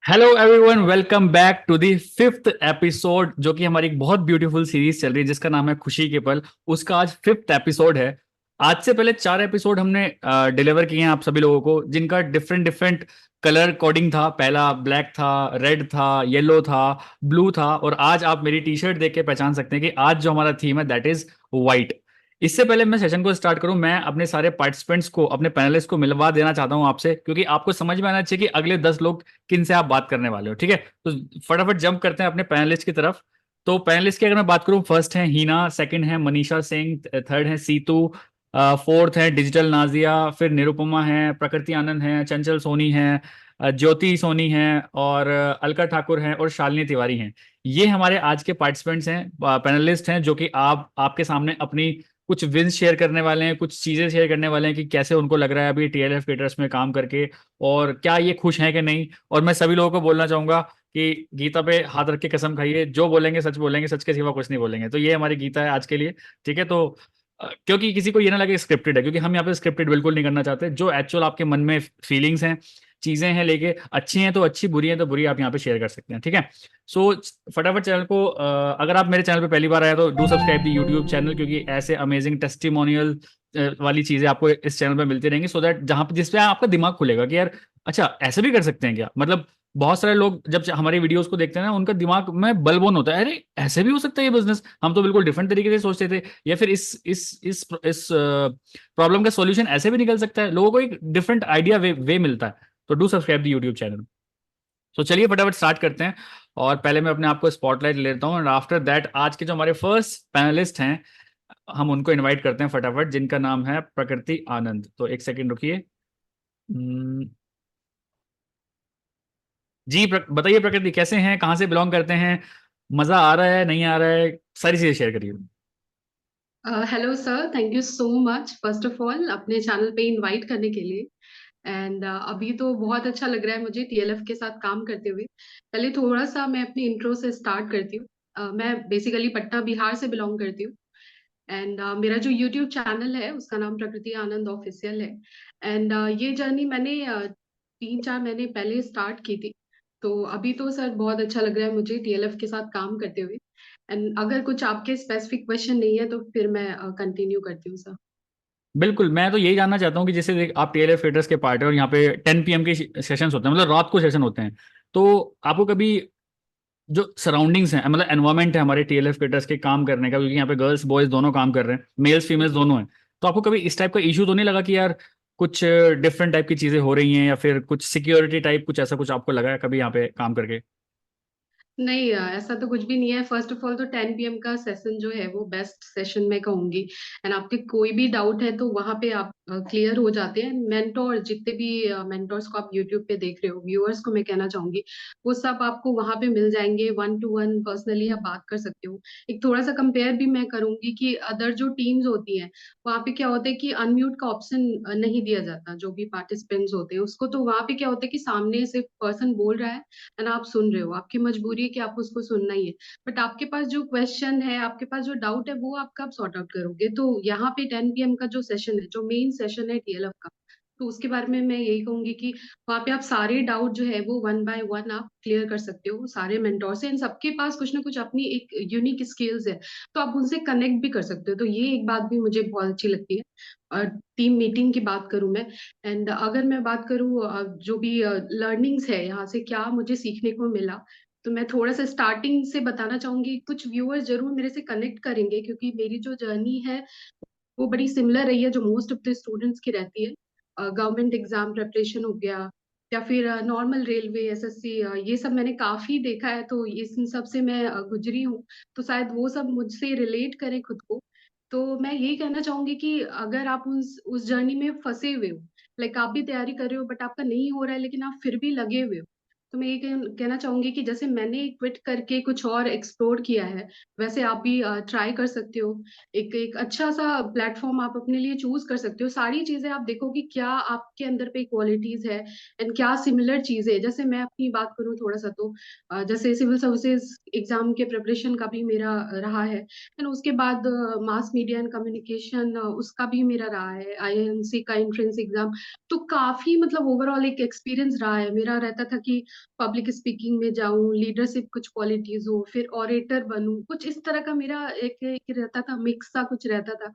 Hello everyone, welcome back to the fifth episode, जो कि हमारी एक बहुत ब्यूटीफुल सीरीज चल रही है जिसका नाम है खुशी के पल। उसका आज फिफ्थ एपिसोड है। आज से पहले चार एपिसोड हमने डिलीवर किए हैं आप सभी लोगों को, जिनका डिफरेंट डिफरेंट कलर कोडिंग था। पहला ब्लैक था, रेड था, येलो था, ब्लू था, और आज आप मेरी टी शर्ट देख के पहचान सकते हैं कि आज जो हमारा थीम है दैट इज वाइट। इससे पहले मैं सेशन को स्टार्ट करूं, मैं अपने सारे पार्टिसिपेंट्स को, अपने पैनलिस्ट को मिलवा देना चाहता हूं आपसे, क्योंकि आपको समझ में आना चाहिए कि अगले 10 लोग किन से आप बात करने वाले हो। ठीक है, तो फटाफट जंप करते हैं अपने पैनलिस्ट की तरफ। तो पैनलिस्ट की अगर मैं बात करूं, फर्स्ट है हीना, सेकंड है मनीषा सिंह, थर्ड है सीतू, फोर्थ है डिजिटल नाजिया, फिर निरुपमा है, प्रकृति आनंद है, चंचल सोनी है, ज्योति सोनी है, और अलका ठाकुर है, और शालिनी तिवारी हैं। ये हमारे आज के पार्टिसिपेंट्स हैं, पैनलिस्ट हैं, जो कि आप आपके सामने अपनी कुछ विंस शेयर करने वाले हैं, कुछ चीजें शेयर करने वाले हैं कि कैसे उनको लग रहा है अभी टीएलएफ क्रिएटर्स में काम करके, और क्या ये खुश हैं कि नहीं। और मैं सभी लोगों को बोलना चाहूंगा कि गीता पे हाथ रख के कसम खाइए, जो बोलेंगे सच बोलेंगे, सच के सिवा कुछ नहीं बोलेंगे। तो ये हमारी गीता है आज के लिए। ठीक है, तो क्योंकि किसी को ये ना लगे स्क्रिप्टेड है, क्योंकि हम यहाँ पे स्क्रिप्टेड बिल्कुल नहीं करना चाहते। जो एक्चुअल आपके मन में फीलिंग्स हैं, चीजें हैं, लेके अच्छी हैं तो अच्छी, बुरी हैं तो बुरी, आप यहाँ पे शेयर कर सकते हैं। ठीक है, सो फटाफट चैनल को अगर आप मेरे चैनल पे पहली बार आए तो do subscribe the YouTube channel, क्योंकि ऐसे अमेजिंग टेस्टिमोनियल वाली चीजें आपको इस चैनल पे मिलती रहेंगी, सो दैट जहां पे जिसपे आपका दिमाग खुलेगा कि यार अच्छा ऐसे भी कर सकते हैं क्या। मतलब बहुत सारे लोग जब हमारी वीडियोस को देखते हैं ना, उनका दिमाग में बलबोन होता है, अरे ऐसे भी हो सकता है ये बिजनेस, हम तो बिल्कुल डिफरेंट तरीके से सोचते थे, या फिर इस प्रॉब्लम का सॉल्यूशन ऐसे भी निकल सकता है। लोगों को एक डिफरेंट आइडिया वे मिलता है। तो do subscribe the YouTube channel. तो चलिए फटाफट स्टार्ट करते हैं। और पहले मैं अपने आप को स्पॉटलाइट ले लेता हूँ, एंड आफ्टर दैट आज के जो हमारे फर्स्ट पैनलिस्ट हैं, हम उनको इनवाइट करते हैं फटाफट, जिनका नाम है प्रकृति आनंद। तो एक सेकंड रुकिए। जी बताइए प्रकृति, कैसे हैं, कहाँ से बिलोंग करते हैं, मजा आ रहा है नहीं आ रहा है, सारी चीजें शेयर करिए। Hello sir, thank you so much first of all अपने चैनल पे इनवाइट करने के लिए। एंड अभी तो बहुत अच्छा लग रहा है मुझे टीएलएफ के साथ काम करते हुए। पहले थोड़ा सा मैं अपनी इंट्रो से स्टार्ट करती हूँ। मैं बेसिकली पटना बिहार से बिलोंग करती हूँ। एंड मेरा जो यूट्यूब चैनल है उसका नाम प्रकृति आनंद ऑफिशियल है। एंड ये जर्नी मैंने 3-4 महीने पहले स्टार्ट की थी। तो अभी तो सर बहुत अच्छा लग रहा है मुझे टीएलएफ के साथ काम करते हुए। एंड अगर कुछ आपके स्पेसिफिक क्वेश्चन नहीं है तो फिर मैं कंटिन्यू करती हूँ सर। बिल्कुल, मैं तो यही जानना चाहता हूँ कि जैसे आप टीएलएफ फिटर्स के पार्ट है और यहाँ पे 10 PM के सेशंस होते हैं, मतलब रात को सेशन होते हैं। तो आपको कभी जो सराउंडिंग्स हैं, मतलब एनवायरमेंट है हमारे टीएलएफ फिटर्स के काम करने का, क्योंकि यहाँ पे गर्ल्स बॉयज दोनों काम कर रहे हैं, मेल्स फीमेल्स जी। दोनों हैं, तो आपको कभी इस टाइप का इशू तो नहीं लगा कि यार कुछ डिफरेंट टाइप की चीजें हो रही हैं, या फिर कुछ सिक्योरिटी टाइप कुछ ऐसा कुछ आपको लगा है कभी यहाँ पे काम करके। नहीं ऐसा तो कुछ भी नहीं है। फर्स्ट ऑफ ऑल तो 10 PM का सेशन जो है वो बेस्ट सेशन मैं कहूंगी। एंड आपके कोई भी डाउट है तो वहां पे आप क्लियर हो जाते हैं। मेंटोर जितने भी मेंटोर्स को आप यूट्यूब पे देख रहे हो, व्यूअर्स को मैं कहना चाहूंगी वो सब आपको वहां पे मिल जाएंगे। 1 to 1 पर्सनली आप बात कर सकते हो। एक थोड़ा सा कंपेयर भी मैं करूंगी कि अदर जो टीम्स होती हैं वहां पे क्या होता है कि अनम्यूट का ऑप्शन नहीं दिया जाता। जो भी पार्टिसिपेंट्स होते हैं उसको, तो वहां पे क्या होता है कि सामने से पर्सन बोल रहा है एंड आप सुन रहे हो, आपकी मजबूरी है कि आपको उसको सुनना ही है। बट आपके पास जो क्वेश्चन है, आपके पास जो डाउट है, वो आप कब सॉर्ट आउट करोगे। तो यहाँ पे 10 PM का जो सेशन है, जो मेन सेशन है टीएलएफ का, तो उसके बारे में मैं यही कहूंगी कि वहाँ पे आप सारे डाउट जो है वो 1 by 1 आप क्लियर कर सकते हो सारे मेंटोर से। इन सबके पास कुछ ना कुछ अपनी एक यूनिक स्किल्स है, तो आप उनसे कनेक्ट भी कर सकते हो। तो ये एक बात भी मुझे बहुत अच्छी लगती है। और टीम मीटिंग की बात करूं मैं, एंड अगर मैं बात करूं जो भी लर्निंग्स है यहाँ से क्या मुझे सीखने को मिला, तो मैं थोड़ा सा स्टार्टिंग से बताना चाहूंगी। कुछ व्यूअर्स जरूर मेरे से कनेक्ट करेंगे क्योंकि मेरी जो जर्नी है वो बड़ी सिमिलर रही है जो मोस्ट ऑफ द स्टूडेंट्स की रहती है। गवर्नमेंट एग्जाम प्रिपरेशन हो गया, या फिर नॉर्मल रेलवे एसएससी, ये सब मैंने काफी देखा है। तो इस इन सब से मैं गुजरी हूँ। तो शायद वो सब मुझसे रिलेट करें खुद को। तो मैं यही कहना चाहूंगी कि अगर आप उस जर्नी में फंसे हुए हो, लाइक आप भी तैयारी कर रहे हो बट आपका नहीं हो रहा है लेकिन आप फिर भी लगे हुए हो, तो मैं ये कहना चाहूंगी कि जैसे मैंने क्विट करके कुछ और एक्सप्लोर किया है, वैसे आप भी ट्राई कर सकते हो। एक एक अच्छा सा प्लेटफॉर्म आप अपने लिए चूज कर सकते हो। सारी चीजें आप देखो कि क्या आपके अंदर पे क्वालिटीज है एंड क्या सिमिलर चीजें है। जैसे मैं अपनी बात करूँ थोड़ा सा, तो जैसे सिविल सर्विसेज एग्जाम के प्रिपरेशन का भी मेरा रहा है। एंड उसके बाद मास मीडिया एंड कम्युनिकेशन उसका भी मेरा रहा है, आईएनसी का एंट्रेंस एग्जाम। तो काफी मतलब ओवरऑल एक एक्सपीरियंस रहा है मेरा। रहता था कि पब्लिक स्पीकिंग में जाऊं, लीडरशिप कुछ क्वालिटीज हो, फिर ऑरेटर बनूं, कुछ इस तरह का मेरा एक रहता था, मिक्स सा कुछ रहता था।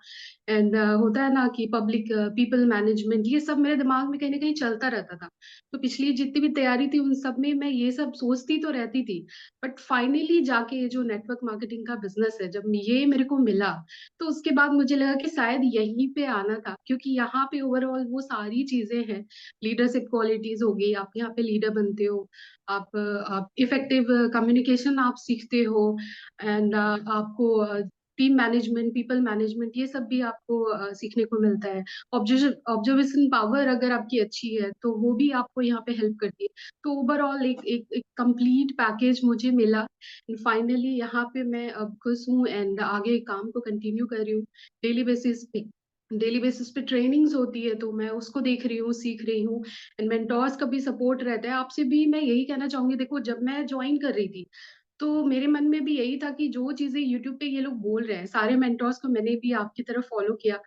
एंड होता है ना कि पब्लिक पीपल मैनेजमेंट, ये सब मेरे दिमाग में कहीं ना कहीं चलता रहता था। तो पिछली जितनी भी तैयारी थी उन सब में मैं ये सब सोचती तो रहती थी। बट फाइनली जाके ये जो नेटवर्क मार्केटिंग का बिजनेस है, जब ये मेरे को मिला, तो उसके बाद मुझे लगा कि शायद यहीं पे आना था, क्योंकि यहाँ पे ओवरऑल वो सारी चीजें हैं। लीडरशिप क्वालिटीज हो गई, आप यहाँ पे लीडर बनते हो, आप इफेक्टिव कम्युनिकेशन आप सीखते हो, एंड आपको टीम मैनेजमेंट, पीपल मैनेजमेंट, ये सब भी आपको सीखने को मिलता है। ऑब्जर्वेशन पावर अगर आपकी अच्छी है तो वो भी आपको यहाँ पे हेल्प करती है। तो ओवरऑल एक कंप्लीट पैकेज मुझे मिला। फाइनली यहाँ पे मैं अब खुश हूँ, एंड आगे काम को कंटिन्यू कर रही हूँ। डेली बेसिस पे डेली बेसिस पे ट्रेनिंग्स होती है, तो मैं उसको देख रही हूँ, सीख रही हूँ। एंड मेंटोर्स का भी सपोर्ट रहता है। आपसे भी मैं यही कहना चाहूंगी, देखो जब मैं ज्वाइन कर रही थी तो मेरे मन में भी यही था कि जो चीजें यूट्यूब पे ये लोग बोल रहे हैं, सारे मेंटोर्स को मैंने भी आपकी तरह फॉलो किया,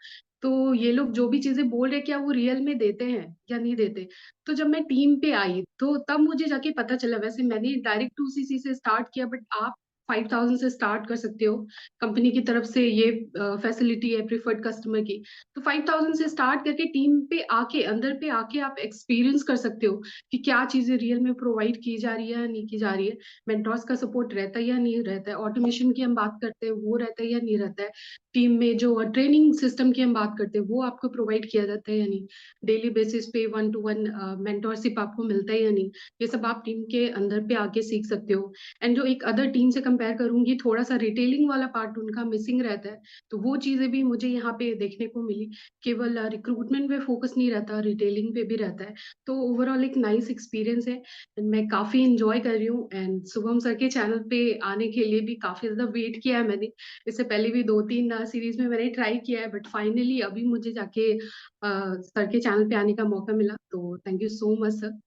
तो ये लोग जो भी चीजें बोल रहे हैं क्या वो रियल में देते हैं या नहीं देते। तो जब मैं टीम पे आई तो तब मुझे जाके पता चला, वैसे मैंने डायरेक्ट 2cc से स्टार्ट किया, बट आप 5000 से स्टार्ट कर सकते हो। कंपनी की तरफ से ये फैसिलिटी है प्रिफर्ड कस्टमर की। तो 5000 से स्टार्ट करके टीम पे आके, अंदर पे आके आप एक्सपीरियंस कर सकते हो कि क्या चीजें रियल में प्रोवाइड की जा रही है या नहीं की जा रही है। मेंटोर्स का सपोर्ट रहता है या नहीं रहता है, ऑटोमेशन की हम बात करते हैं वो रहता है या नहीं रहता है, टीम में जो ट्रेनिंग सिस्टम की हम बात करते हैं वो आपको प्रोवाइड किया जाता है या नहीं, डेली बेसिस पे 1-to-1 मेंटोरशिप आपको मिलता है या नहीं, ये सब आप टीम के अंदर पे आके सीख सकते हो। एंड जो एक अदर टीम से कंपेयर करूंगी, थोड़ा सा रिटेलिंग वाला पार्ट उनका मिसिंग रहता है, तो वो चीजें भी मुझे यहाँ पे देखने को मिली। केवल रिक्रूटमेंट पे फोकस नहीं रहता, रिटेलिंग पे भी रहता है। तो ओवरऑल एक नाइस एक्सपीरियंस है, एंड मैं काफी इंजॉय कर रही हूँ। एंड शुभम सर के चैनल पे आने के लिए भी काफी ज्यादा वेट किया है मैंने। इससे पहले भी 2-3 सीरीज में मैंने ट्राई किया है, बट फाइनली अभी मुझे जाके सर के चैनल पे आने का मौका मिला। तो thank you so much sir.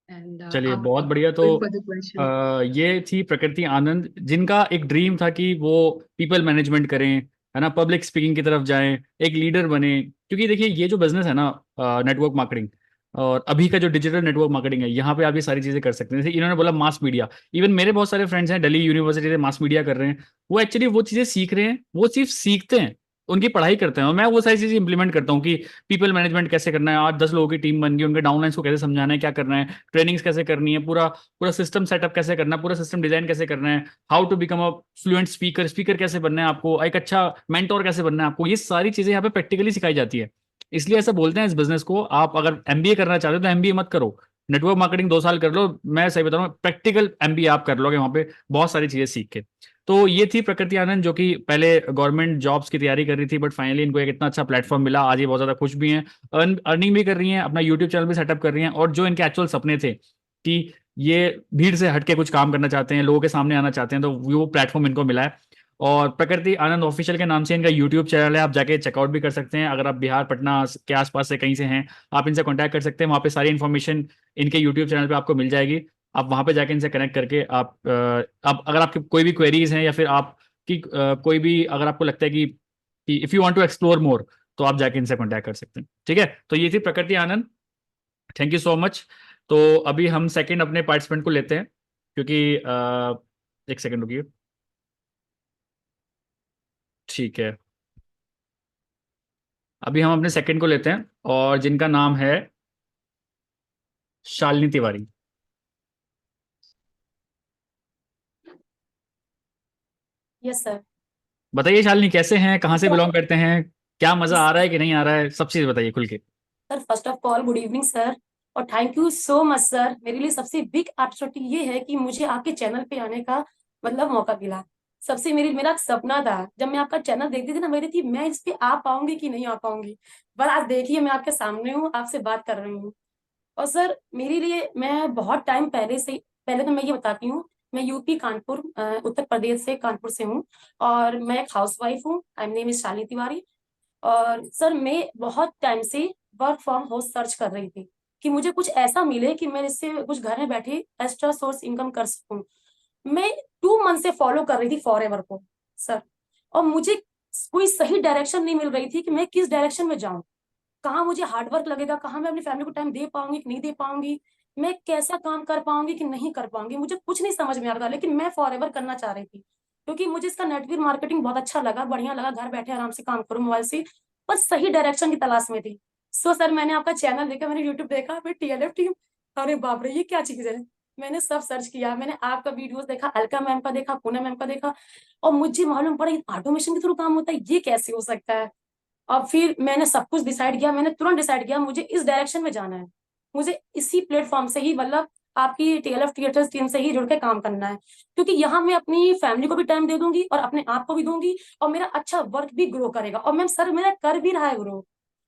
And चलिए आप बहुत बढ़िया। तो गोइंग फॉर द क्वेश्चन। ये थी प्रकृति आनंद, जिनका एक ड्रीम था कि वो पीपल मैनेजमेंट करें, है ना, पब्लिक स्पीकिंग की तरफ जाएं, एक लीडर बने। क्योंकि देखिए ये जो बिजनेस है ना, नेटवर्क मार्केटिंग, और अभी का जो डिजिटल नेटवर्क मार्केटिंग है, यहाँ पे आप ये सारी चीजें कर सकते हैं। जैसे इन्होंने बोला मास मीडिया, इवन मेरे बहुत सारे फ्रेंड्स हैं दिल्ली यूनिवर्सिटी से मास मीडिया कर रहे हैं। वो एक्चुअली वो चीजें सीख रहे हैं, वो सिर्फ सीखते हैं, उनकी पढ़ाई करते हैं, और मैं वो सारी चीजें इंप्लीमेंट करता हूँ कि पीपल मैनेजमेंट कैसे करना है, आज 10 लोगों की टीम बन गई, उनके डाउनलाइंस को कैसे समझाना है, क्या करना है, ट्रेनिंग्स कैसे करनी है, पूरा पूरा सिस्टम सेटअप कैसे करना है, पूरा सिस्टम डिजाइन कैसे करना है, how to become a fluent speaker, speaker कैसे बनना है आपको, एक अच्छा मेंटोर कैसे बनना है आपको, ये सारी चीजें यहाँ पे प्रैक्टिकली सिखाई जाती है। इसलिए ऐसा बोलते हैं इस बिजनेस को, आप अगर एमबीए करना चाहते हो तो एमबीए मत करो, नेटवर्क मार्केटिंग 2 साल कर लो। मैं सही बता रहा हूँ, प्रैक्टिकल एमबीए आप कर लोगे वहां पे बहुत सारी चीजें सीख के। तो ये थी प्रकृति आनंद, जो कि पहले गवर्नमेंट जॉब्स की तैयारी कर रही थी, बट फाइनली इनको एक इतना अच्छा प्लेटफॉर्म मिला, आज ये बहुत ज्यादा खुश भी हैं, अर्निंग भी कर रही हैं, अपना यूट्यूब चैनल भी सेटअप कर रही हैं, और जो इनके एक्चुअल सपने थे कि ये भीड़ से हटके कुछ काम करना चाहते हैं, लोगों के सामने आना चाहते हैं, तो वो प्लेटफॉर्म इनको मिला है। और प्रकृति आनंद ऑफिशियल के नाम से इनका यूट्यूब चैनल है, आप जाके चेकआउट भी कर सकते हैं। अगर आप बिहार पटना के आसपास से कहीं से हैं, आप इनसे कांटेक्ट कर सकते हैं, वहाँ पे सारी इन्फॉर्मेशन इनके यूट्यूब चैनल पे आपको मिल जाएगी। आप वहाँ पे जाके इनसे कनेक्ट करके आप अगर आपकी कोई भी क्वेरीज हैं, या फिर आप कि कोई भी अगर आपको लगता है कि if you want to explore more, तो आप जाके इनसे कांटेक्ट कर सकते हैं। ठीक है, तो ये थी प्रकृति आनंद, थैंक यू सो मच। तो अभी हम सेकंड अपने पार्टिसिपेंट को लेते हैं, क्योंकि एक सेकंड रुकिए। ठीक है, अभी हम अपने सेकंड को लेते हैं, और जिनका नाम है शालिनी तिवारी। Yes sir. बताइए शालिनी, कैसे हैं, कहाँ से सर बिलोंग करते हैं, क्या मजा आ रहा है कि नहीं आ रहा है, सब चीज बताइए खुल के। First of all good evening sir, और thank you so much sir. मेरे लिए सबसे बिग अपॉर्चुनिटी ये है कि मुझे आपके चैनल पे आने का मतलब मौका मिला। सबसे मेरा एक सपना था, जब मैं आपका चैनल देखती थी ना, मेरी थी मैं इस पे आ पाऊंगी कि नहीं आ पाऊंगी, पर आज देखिए मैं आपके सामने हूँ, आपसे बात कर रही हूँ। और सर मेरे लिए, मैं बहुत टाइम पहले से, पहले तो मैं ये बताती हूँ, मैं यूपी कानपुर उत्तर प्रदेश से, कानपुर से हूँ, और मैं एक हाउस वाइफ हूँ। I am name is Shalini Tiwari. और सर मैं बहुत टाइम से वर्क फ्रॉम होम सर्च कर रही थी कि मुझे कुछ ऐसा मिले कि मैं इससे कुछ घर में बैठे एक्स्ट्रा सोर्स इनकम कर सकूं। मैं 2 मंथ से फॉलो कर रही थी फॉरएवर को सर, और मुझे कोई सही डायरेक्शन नहीं मिल रही थी कि मैं किस डायरेक्शन में जाऊं, कहाँ मुझे हार्डवर्क लगेगा, कहाँ मैं अपनी फैमिली को टाइम दे पाऊंगी कि नहीं दे पाऊंगी, मैं कैसा काम कर पाऊंगी कि नहीं कर पाऊंगी, मुझे कुछ नहीं समझ में आ रहा था, लेकिन मैं फॉरएवर करना चाह रही थी क्योंकि मुझे इसका नेटवर्क मार्केटिंग बहुत अच्छा लगा, बढ़िया लगा, घर बैठे आराम से काम करूं मोबाइल से, पर सही डायरेक्शन की तलाश में थी। सो सर मैंने आपका चैनल देखा, मैंने यूट्यूब देखा, फिर टीएलएफ टीम, अरे बाप रे ये क्या चीज है, मैंने सब सर्च किया, मैंने आपका वीडियोस देखा, अलका मैम का देखा, पूनम मैम का देखा, और मुझे मालूम पड़ा ऑटोमेशन के थ्रू काम होता है, ये कैसे हो सकता है। और फिर मैंने सब कुछ डिसाइड किया, मैंने तुरंत डिसाइड किया मुझे इस डायरेक्शन में जाना है, मुझे इसी प्लेटफॉर्म से ही, मतलब आपकी टीएलएफ थिएटर्स टीम से ही जुड़ के काम करना है, क्योंकि यहाँ मैं अपनी फैमिली को भी टाइम दे दूंगी और अपने आप को भी दूंगी, और मेरा अच्छा वर्क भी ग्रो करेगा, और मैम सर मेरा कर भी रहा है ग्रो,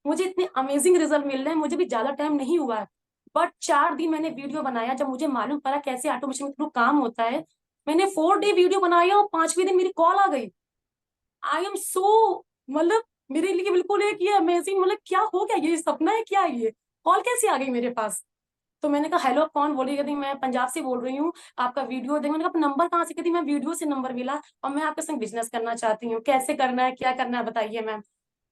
मुझे इतने अमेजिंग रिजल्ट मिल रहे हैं, मुझे भी ज्यादा टाइम नहीं हुआ है, बट 4 दिन मैंने वीडियो बनाया, जब मुझे मालूम पड़ा कैसे ऑटोमेशन के थ्रू काम होता है, मैंने 4 डे वीडियो बनाया और 5वें दिन मेरी कॉल आ गई। आई एम सो, मतलब मेरे लिए बिल्कुल एक ये अमेजिंग, मतलब क्या हो गया, ये सपना है क्या, ये कॉल कैसे आ गई मेरे पास। तो मैंने कहा हेलो कौन बोल रही है, कहती मैं पंजाब से बोल रही हूँ, आपका वीडियो देख, मैंने कहा नंबर कहाँ से, कहती मैं वीडियो से नंबर मिला और मैं आपके संग बिजनेस करना चाहती हूँ, कैसे करना है क्या करना है बताइए मैम।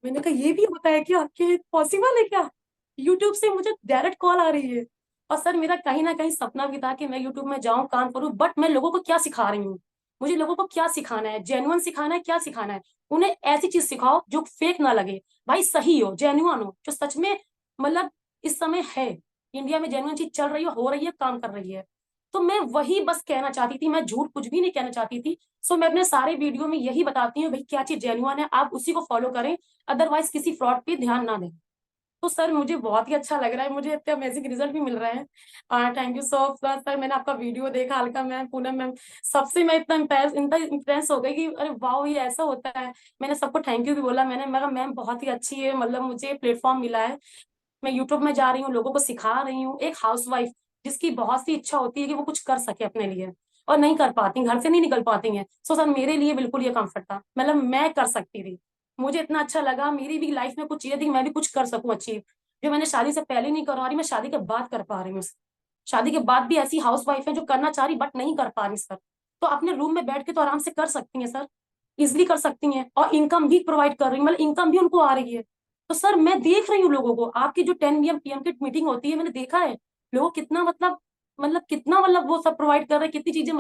मैंने कहा ये भी होता है क्या, कि पॉसिबल है क्या, यूट्यूब से मुझे डायरेक्ट कॉल आ रही है। और सर मेरा कहीं ना कहीं सपना भी था कि मैं यूट्यूब में जाऊं काम करूं, बट मैं लोगों को क्या सिखा रही हूँ, मुझे लोगों को क्या सिखाना है, जेन्युइन सिखाना है, क्या सिखाना है, उन्हें ऐसी चीज सिखाओ जो फेक ना लगे, भाई सही हो, जेन्युइन हो, जो सच में मतलब इस समय है, इंडिया में जेन्युइन चीज चल रही हो रही है, काम कर रही है। तो मैं वही बस कहना चाहती थी, मैं झूठ कुछ भी नहीं कहना चाहती थी। सो मैं अपने सारे वीडियो में यही बताती हूँ भाई क्या चीज जेन्युइन है, आप उसी को फॉलो करें, अदरवाइज किसी फ्रॉड पे ध्यान ना दें। तो सर मुझे बहुत ही अच्छा लग रहा है, मुझे इतने अमेजिंग रिजल्ट भी मिल रहे हैं, thank you so much sir. मैंने आपका वीडियो देखा, अलका मैम, पूनम मैम, सबसे मैं इतना इम्प्रेस हो गई कि अरे वाह ये ऐसा होता है। मैंने सबको थैंक यू भी बोला, मैंने मगर मैम बहुत ही अच्छी है, मतलब मुझे प्लेटफॉर्म मिला है, मैं यूट्यूब में जा रही हूँ, लोगों को सिखा रही हूँ, एक हाउसवाइफ जिसकी बहुत सी इच्छा होती है कि वो कुछ कर सके अपने लिए और नहीं कर पाती, घर से नहीं निकल पाती हैं। सो सर मेरे लिए बिल्कुल ये कंफर्ट था, मतलब मैं कर सकती थी, मुझे इतना अच्छा लगा, मेरी भी लाइफ में कुछ चीजें थी कि मैं भी कुछ कर सकूं अचीव, जो मैंने शादी से पहले नहीं कर पा रही, मैं शादी के बाद कर पा रही हूँ। शादी के बाद भी ऐसी हाउस वाइफ है जो करना चाह रही बट नहीं कर पा रही सर, तो अपने रूम में बैठ के तो आराम से कर सकती हैं सर, इजिली कर सकती हैं, और इनकम भी प्रोवाइड कर रही है, मतलब इनकम भी उनको आ रही है। तो सर मैं देख रही हूँ लोगों को, आपकी जो 10 PM की मीटिंग होती है, मैंने देखा है लोग कितना कितना वो सब प्रोवाइड कर रहे हैं, कितनी चीजें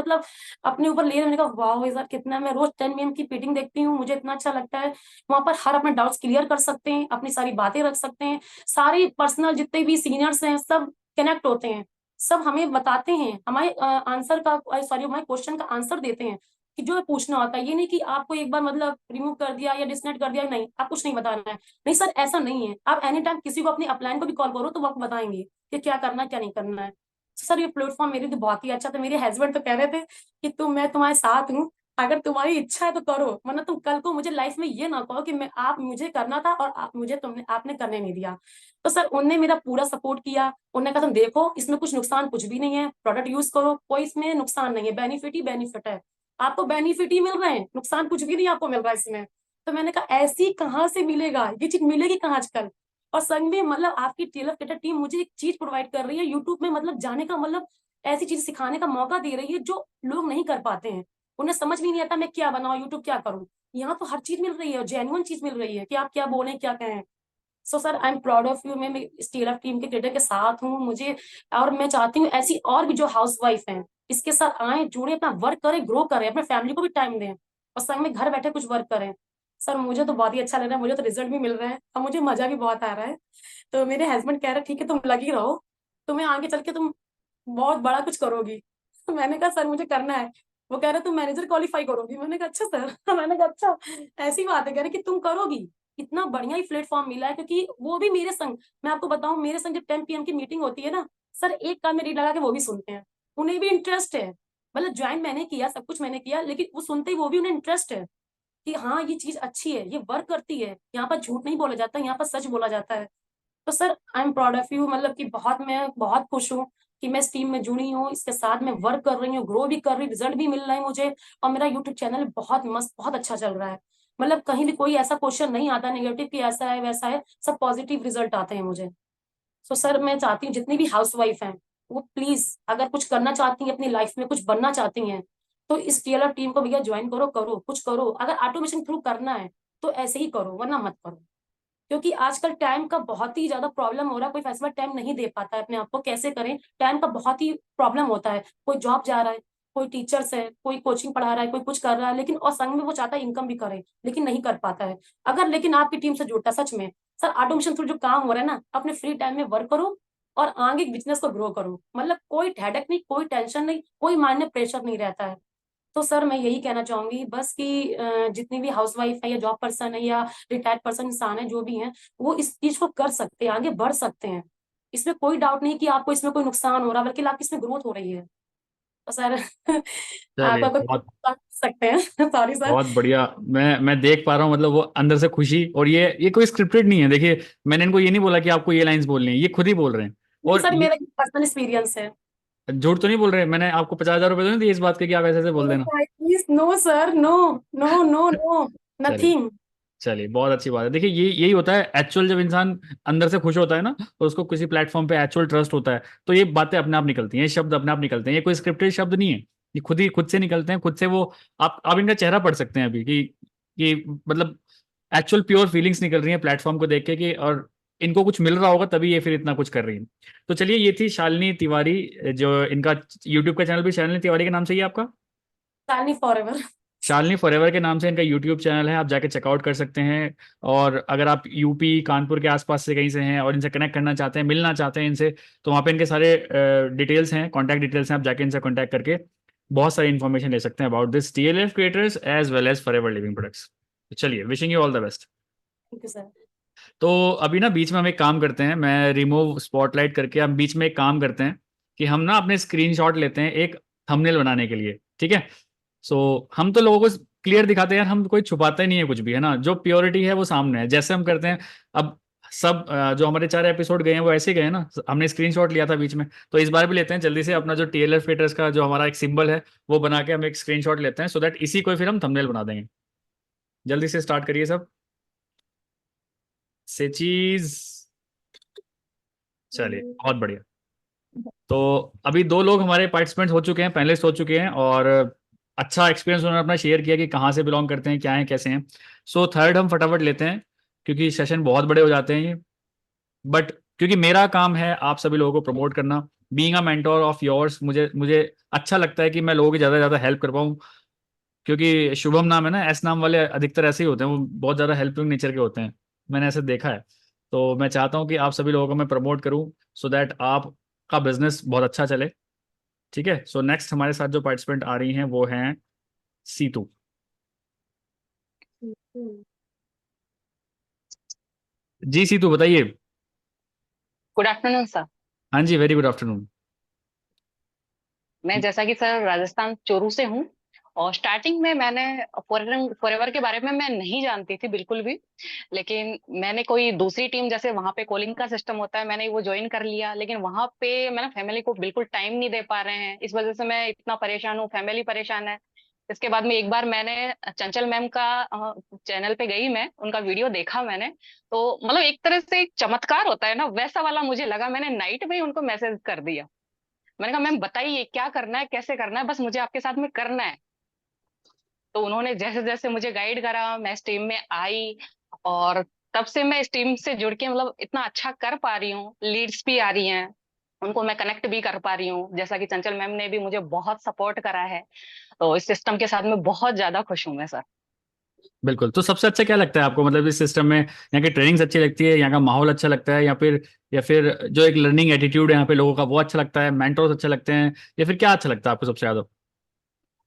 अपने ऊपर ले रहे हैं। मैंने कहा वाह सर कितना, मैं रोज 10 PM की मीटिंग देखती हूँ, मुझे इतना अच्छा लगता है, वहां पर हर अपने डाउट्स क्लियर कर सकते हैं, अपनी सारी बातें रख सकते हैं, सारे पर्सनल जितने भी सीनियर्स हैं सब कनेक्ट होते हैं, सब हमें बताते हैं, हमारे आंसर का, सॉरी हमारे क्वेश्चन का आंसर देते हैं, कि जो पूछना होता है, ये नहीं कि आपको एक बार रिमूव कर दिया या डिसनेट कर दिया, नहीं आप कुछ नहीं बताना है, नहीं सर ऐसा नहीं है, आप एनी टाइम किसी को अपनी अपलाइन को भी कॉल करो तो वो आपको बताएंगे कि क्या करना है क्या नहीं करना है। सर ये प्लेटफॉर्म मेरे लिए बहुत ही अच्छा था, मेरे हस्बैंड तो कह रहे थे कि मैं तुम्हारे साथ हूँ, अगर तुम्हारी इच्छा है तो करो, वरना तुम कल को मुझे लाइफ में ये ना कहो कि मैं आप मुझे करना था और मुझे आपने करने नहीं दिया। तो सर उनने मेरा पूरा सपोर्ट किया, उन्होंने कहा तुम देखो इसमें कुछ नुकसान कुछ भी नहीं है, प्रोडक्ट यूज करो, कोई इसमें नुकसान नहीं है, बेनिफिट ही बेनिफिट है, आपको बेनिफिट ही मिल रहे हैं, नुकसान कुछ भी नहीं आपको मिल रहा है इसमें। तो मैंने कहा ऐसी कहाँ से मिलेगा, ये चीज मिलेगी कहाँ आजकल। और संग में आपकी टेलर फिटर टीम मुझे एक चीज प्रोवाइड कर रही है, यूट्यूब में जाने का ऐसी चीज सिखाने का मौका दे रही है जो लोग नहीं कर पाते हैं, उन्हें समझ भी नहीं आता मैं क्या बनाऊं, यूट्यूब क्या करूं। यहाँ तो हर चीज मिल रही है, जेन्युइन चीज मिल रही है कि आप क्या बोलें क्या कहें। So sir I am proud of you, मैं स्टील ऑफ टीम के क्रिएटर के साथ हूँ, मुझे और मैं चाहती हूँ ऐसी और भी जो हाउस वाइफ हैं इसके साथ आए, जुड़े, अपना वर्क करें, ग्रो करें, अपने फैमिली को भी टाइम दें और संग में घर बैठे कुछ वर्क करें। सर मुझे तो बहुत ही अच्छा लग रहा है, मुझे तो रिजल्ट भी मिल रहा है और मुझे मजा भी बहुत आ रहा है। तो मेरे हस्बैंड कह रहे ठीक है तुम लगी रहो, तुम्हें आगे चल के तुम बहुत बड़ा कुछ करोगी। तो मैंने कहा सर मुझे करना है। वो कह रहे तुम मैनेजर क्वालिफाई करोगी, मैंने कहा अच्छा सर मैंने कहा अच्छा, ऐसी बात है, कह रहे कि तुम करोगी। इतना बढ़िया ही प्लेटफॉर्म मिला है, क्योंकि वो भी मेरे संग, मैं आपको बताऊं मेरे संग जब 10 PM की मीटिंग होती है ना सर, एक कान में रीड लगा के वो भी सुनते हैं, उन्हें भी इंटरेस्ट है, ज्वाइन मैंने किया, सब कुछ मैंने किया, लेकिन वो सुनते ही वो भी, उन्हें इंटरेस्ट है कि हाँ ये चीज अच्छी है, ये वर्क करती है, यहाँ पर झूठ नहीं बोला जाता, यहाँ पर सच बोला जाता है। तो sir I am proud of you, कि मैं बहुत खुश हूँ कि मैं इस टीम में जुड़ी हूँ, इसके साथ में वर्क कर रही हूँ, ग्रो भी कर रही, रिजल्ट भी मिल रहा है मुझे, और मेरा यूट्यूब चैनल बहुत मस्त, बहुत अच्छा चल रहा है, कहीं भी कोई ऐसा क्वेश्चन नहीं आता नेगेटिव कि ऐसा है वैसा है, सब पॉजिटिव रिजल्ट आते हैं मुझे। सो सर मैं चाहती हूँ जितनी भी हाउस वाइफ हैं वो प्लीज अगर कुछ करना चाहती हैं अपनी लाइफ में, कुछ बनना चाहती हैं, तो इस टीएलआर टीम को भैया ज्वाइन करो, करो कुछ करो, अगर ऑटोमेशन थ्रू करना है तो ऐसे ही करो, वरना मत करो। क्योंकि आजकल टाइम का बहुत ही ज्यादा प्रॉब्लम हो रहा है, कोई फैसला टाइम नहीं दे पाता है अपने आप को, कैसे करें, टाइम का बहुत ही प्रॉब्लम होता है। कोई जॉब जा रहा है, कोई टीचर्स है, कोई कोचिंग पढ़ा रहा है, कोई कुछ कर रहा है, लेकिन और संग में वो चाहता है इनकम भी करे, लेकिन नहीं कर पाता है। अगर लेकिन आपकी टीम से जुड़ता, सच में सर, ऑटोमेशन थ्रू जो काम हो रहा है ना, अपने फ्री टाइम में वर्क करो और आगे बिजनेस को ग्रो करो। मतलब कोई हेडेक नहीं, कोई टेंशन नहीं, कोई माइंड में प्रेशर नहीं रहता है। तो सर मैं यही कहना चाहूंगी बस कि जितनी भी हाउसवाइफ है या जॉब पर्सन है या रिटायर्ड पर्सन इंसान है, जो भी है, वो इस चीज को कर सकते हैं, आगे बढ़ सकते हैं। इसमें कोई डाउट नहीं कि आपको इसमें कोई नुकसान हो रहा है, बल्कि आपकी इसमें ग्रोथ हो रही है। तो सर आप चलिए, अगर बहुत सकते हैं सॉरी सर। बहुत बढ़िया। मैं देख पा रहा हूँ, मतलब वो अंदर से खुशी, और ये कोई स्क्रिप्टेड नहीं है। देखिए, मैंने इनको ये नहीं बोला कि आपको ये लाइंस बोलनी है, ये खुद ही बोल रहे हैं। नहीं और सर, ये मेरा पर्सनल एक्सपीरियंस है। झूठ तो नहीं बोल रहे। मैंने आपको 50,000 रुपए तो नहीं दिए इस बात के कि आप ऐसे ऐसे बोल देना। Please no sir, no, no no no, चलिए, नथिंग। चलिए, बहुत अच्छी बात है। देखिए, यही होता है एक्चुअल, जब इंसान अंदर से खुश होता है ना, तो उसको किसी प्लेटफॉर्म पे एक्चुअल ट्रस्ट होता है, तो ये बातें अपने आप निकलती हैं, ये शब्द अपने आप निकलते हैं। ये कोई स्क्रिप्टेड शब्द नहीं है, ये खुद से निकलते हैं, खुद से वो। आप इनका चेहरा पढ़ सकते हैं अभी कि मतलब एक्चुअल प्योर फीलिंग्स निकल रही हैं प्लेटफॉर्म को देख के, कि और इनको कुछ मिल रहा होगा तभी ये फिर इतना कुछ कर रही है। तो चलिए, ये थी शालिनी तिवारी, जो इनका यूट्यूब का चैनल भी शालिनी तिवारी के नाम से ही है आपका। Shalini for ever. Shalini forever के नाम से इनका यूट्यूब चैनल है, आप जाके चेकआउट कर सकते हैं। और अगर आप यूपी कानपुर के आसपास से कहीं से हैं और इनसे कनेक्ट करना चाहते हैं, मिलना चाहते हैं इनसे, तो वहाँ पे इनके सारे डिटेल्स हैं, कॉन्टैक्ट डिटेल्स हैं, आप जाके इनसे कॉन्टैक्ट करके बहुत सारी इन्फॉर्मेशन ले सकते हैं about this TLF creators as well as Forever Living Products. चलिए, wishing you all the best. Thank you sir. तो अभी ना बीच में हम एक काम करते हैं, मैं रिमूव स्पॉटलाइट करके हम बीच में एक काम करते हैं कि हम ना अपने स्क्रीनशॉट लेते हैं एक थंबनेल बनाने के लिए, ठीक है। सो हम तो लोगों को क्लियर दिखाते हैं यार, हम कोई छुपाते नहीं है कुछ भी, है ना। जो प्योरिटी है वो सामने है, जैसे हम करते हैं। अब सब जो हमारे 4 एपिसोड गए हैं वो ऐसे ही गए हैं ना, हमने स्क्रीनशॉट लिया था बीच में, तो इस बार भी लेते हैं जल्दी से अपना जो टीएलएफ क्रिएटर्स का जो हमारा एक सिंबल है वो बना के हम एक स्क्रीनशॉट लेते हैं, सो दैट इसी को फिर हम थंबनेल बना देंगे। जल्दी से स्टार्ट करिए सब से चीज। चलिए, बहुत बढ़िया। तो अभी 2 लोग हमारे पार्टिसिपेंट्स हो चुके हैं, पैनलिस्ट हो चुके हैं, और अच्छा एक्सपीरियंस उन्होंने अपना शेयर किया कि कहाँ से बिलोंग करते हैं, क्या है, कैसे हैं। सो थर्ड हम फटाफट लेते हैं, क्योंकि सेशन बहुत बड़े हो जाते हैं ये। बट क्योंकि मेरा काम है आप सभी लोगों को प्रमोट करना, being a mentor of yours, मुझे मुझे अच्छा लगता है कि मैं लोगों की ज़्यादा से ज़्यादा हेल्प कर पाऊँ। क्योंकि शुभम नाम है ना, एस नाम वाले अधिकतर ऐसे ही होते हैं, वो बहुत ज़्यादा हेल्पिंग नेचर के होते हैं, मैंने ऐसे देखा है। तो मैं चाहता हूँ कि आप सभी लोगों को मैं प्रमोट करूँ, सो दैट आपका बिजनेस बहुत अच्छा चले। ठीक है। सो नेक्स्ट हमारे साथ जो पार्टिसिपेंट आ रही हैं वो हैं सीतू। जी सीतू, बताइए। Good afternoon sir. हाँ जी, वेरी गुड आफ्टरनून। मैं जैसा कि सर राजस्थान चोरू से हूँ, और स्टार्टिंग में मैंने फॉरएवर के बारे में मैं नहीं जानती थी बिल्कुल भी। लेकिन मैंने कोई दूसरी टीम, जैसे वहां पे कॉलिंग का सिस्टम होता है, मैंने वो ज्वाइन कर लिया। लेकिन वहां पे मैंने फैमिली को बिल्कुल टाइम नहीं दे पा रहे हैं, इस वजह से मैं इतना परेशान हूँ, फैमिली परेशान है। इसके बाद में एक बार मैंने चंचल मैम का चैनल पे गई, मैं उनका वीडियो देखा मैंने। तो मतलब एक तरह से एक चमत्कार होता है ना, वैसा वाला मुझे लगा। मैंने नाइट में ही उनको मैसेज कर दिया, मैंने कहा मैम बताइए क्या करना है, कैसे करना है, बस मुझे आपके साथ में करना है। तो उन्होंने जैसे जैसे मुझे गाइड करा, मैं इस टीम में आई। और तब से मैं इस टीम से जुड़ के मतलब इतना अच्छा कर पा रही हूँ, लीड्स भी आ रही हैं, उनको मैं कनेक्ट भी कर पा रही हूँ, जैसा कि चंचल मैम ने भी मुझे बहुत सपोर्ट करा है। तो इस सिस्टम के साथ में बहुत ज्यादा खुश हूँ मैं सर। बिल्कुल। तो सबसे अच्छा क्या लगता है आपको, मतलब इस सिस्टम में यहाँ की ट्रेनिंग्स अच्छी लगती है, यहाँ का माहौल अच्छा लगता है, या फिर जो एक लर्निंग एटीट्यूड है यहाँ पे लोगों का वो अच्छा लगता है, मेंटर्स अच्छे लगते हैं, या फिर क्या अच्छा लगता है आपको सबसे ज्यादा?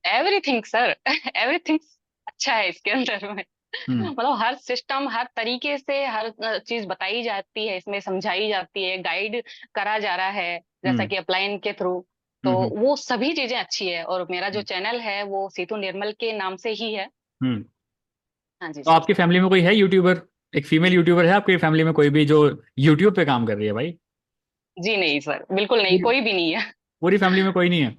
एवरीथिंग सर, एवरीथिंग अच्छा है इसके अंदर में। हम्म। मतलब हर सिस्टम, हर तरीके से हर चीज बताई जाती है, इसमें समझाई जाती है, गाइड करा जा रहा है, जैसा हम्म। कि अपलाइन के थ्रू। तो हम्म। वो सभी चीजें अच्छी है, और मेरा जो हम्म। चैनल है वो सीतू निर्मल के नाम से ही है। हम्म। हाँ जी तो सर। आपकी फैमिली में कोई है यूट्यूबर? एक फीमेल यूट्यूबर है आपकी फैमिली में कोई भी जो यूट्यूब पे काम कर रही है भाई? जी नहीं सर, बिल्कुल नहीं, पूरी कोई भी नहीं है। पूरी फैमिली में कोई नहीं है?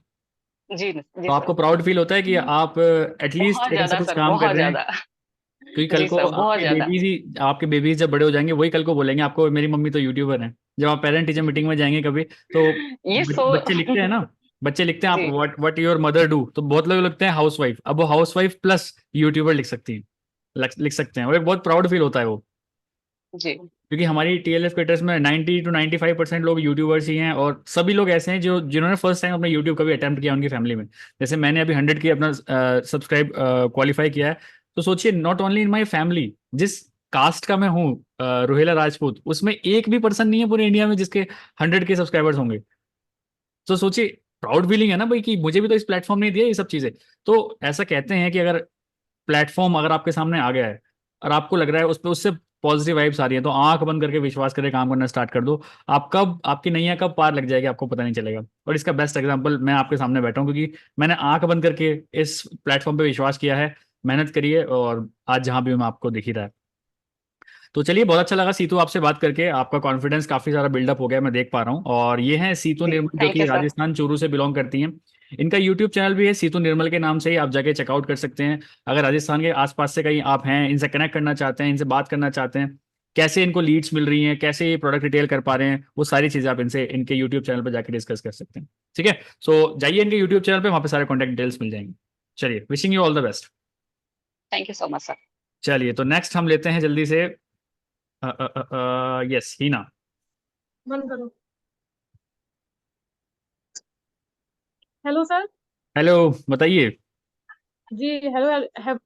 जी तो जी सर। आपको प्राउड फील होता है कि आप एटलीस्ट बहुत एक ऐसा ज्यादा कुछ सर, काम कर बहुत रहे हैं? ज्यादा। क्योंकि कल जी को सर, बहुत ज्यादा। आपके बेबीज जब बड़े हो जाएंगे वही कल को बोलेंगे आपको, मेरी मम्मी तो यूट्यूबर है। जब आप पेरेंट टीचर मीटिंग में जाएंगे कभी, तो ये सो बच्चे लिखते हैं ना, बच्चे लिखते हैं आप जी व्हाट योर मदर डू, तो बहुत लोग लिखते हैं हाउस वाइफ, अब वो हाउस वाइफ प्लस यूट्यूबर लिख सकती हैं, लिख सकते हैं, और एक बहुत प्राउड फील होता है वो। जी। क्योंकि हमारी टीएलएफ क्रिएटर्स में 90 to 95% लोग यूट्यूबर्स ही हैं, और सभी लोग ऐसे हैं जो जिन्होंने फर्स्ट टाइम अपना यूट्यूब कभी अटेम्प्ट किया उनकी फैमिली में। जैसे मैंने अभी 100 की अपना सब्सक्राइब क्वालिफाई किया है, तो सोचिए not only in my family, जिस कास्ट का मैं हूँ, रोहिला राजपूत, उसमें एक भी पर्सन नहीं है पूरे इंडिया में जिसके 100 के सब्सक्राइबर्स होंगे। तो सोचिए, प्राउड फीलिंग है ना भाई, कि मुझे भी तो इस प्लेटफॉर्म ने दिया ये सब चीजें। तो ऐसा कहते हैं कि अगर प्लेटफॉर्म अगर आपके सामने आ गया है और आपको लग रहा है उस पर उससे पॉजिटिव वाइब्स आ रही है, तो आंख बंद करके विश्वास करके काम करना स्टार्ट कर दो। आप कब आपकी नैया कब पार लग जाएगी आपको पता नहीं चलेगा। और इसका बेस्ट एग्जांपल मैं आपके सामने बैठा हूँ, क्योंकि मैंने आंख बंद करके इस प्लेटफॉर्म पे विश्वास किया है, मेहनत करी है, और आज जहां भी हूं, मैं आपको दिख ही रहा है। तो चलिए, बहुत अच्छा लगा सीतू आपसे बात करके, आपका कॉन्फिडेंस काफी सारा बिल्डअप हो गया, मैं देख पा रहा हूँ। और ये हैं सीतू निर्मल, जो थैंक कि यू सर। राजस्थान चूरू से बिलोंग करती हैं। इनका यूट्यूब चैनल भी है सीतू निर्मल के नाम से ही, आप जाके चेकआउट कर सकते हैं। अगर राजस्थान के आसपास से कहीं आप हैं, इनसे कनेक्ट करना चाहते हैं, इनसे बात करना चाहते हैं, कैसे इनको लीड्स मिल रही हैं, कैसे ये प्रोडक्ट रिटेल कर पा रहे हैं, वो सारी चीजें आप इनसे इनके यूट्यूब चैनल पर जाकर डिस्कस कर सकते हैं। ठीक है, सो जाइए इनके यूट्यूब चैनल पे, वहाँ पे सारे कॉन्टैक्ट डिटेल्स मिल जाएंगे। चलिए, wishing you all the best. Thank you so much sir. चलिए, तो नेक्स्ट हम लेते हैं जल्दी से, यस, हीना। बंद करो। Hello sir. हेलो, बताइए। जी hello.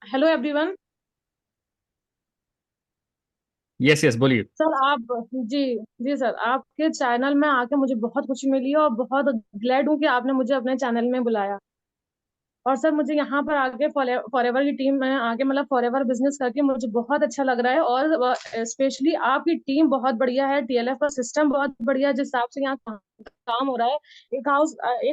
Hello everyone. Yes yes, बोलिए। सर आप, जी जी सर, आपके चैनल में आके मुझे बहुत खुशी मिली है और बहुत ग्लैड हूँ कि आपने मुझे अपने चैनल में बुलाया। और सर मुझे यहाँ पर आके फॉरएवर की टीम में आके मतलब फॉरएवर बिजनेस करके मुझे बहुत अच्छा लग रहा है। और स्पेशली आपकी टीम बहुत बढ़िया है, टीएलएफ का सिस्टम बहुत बढ़िया है, जिस हिसाब से यहाँ काम हो रहा है। एक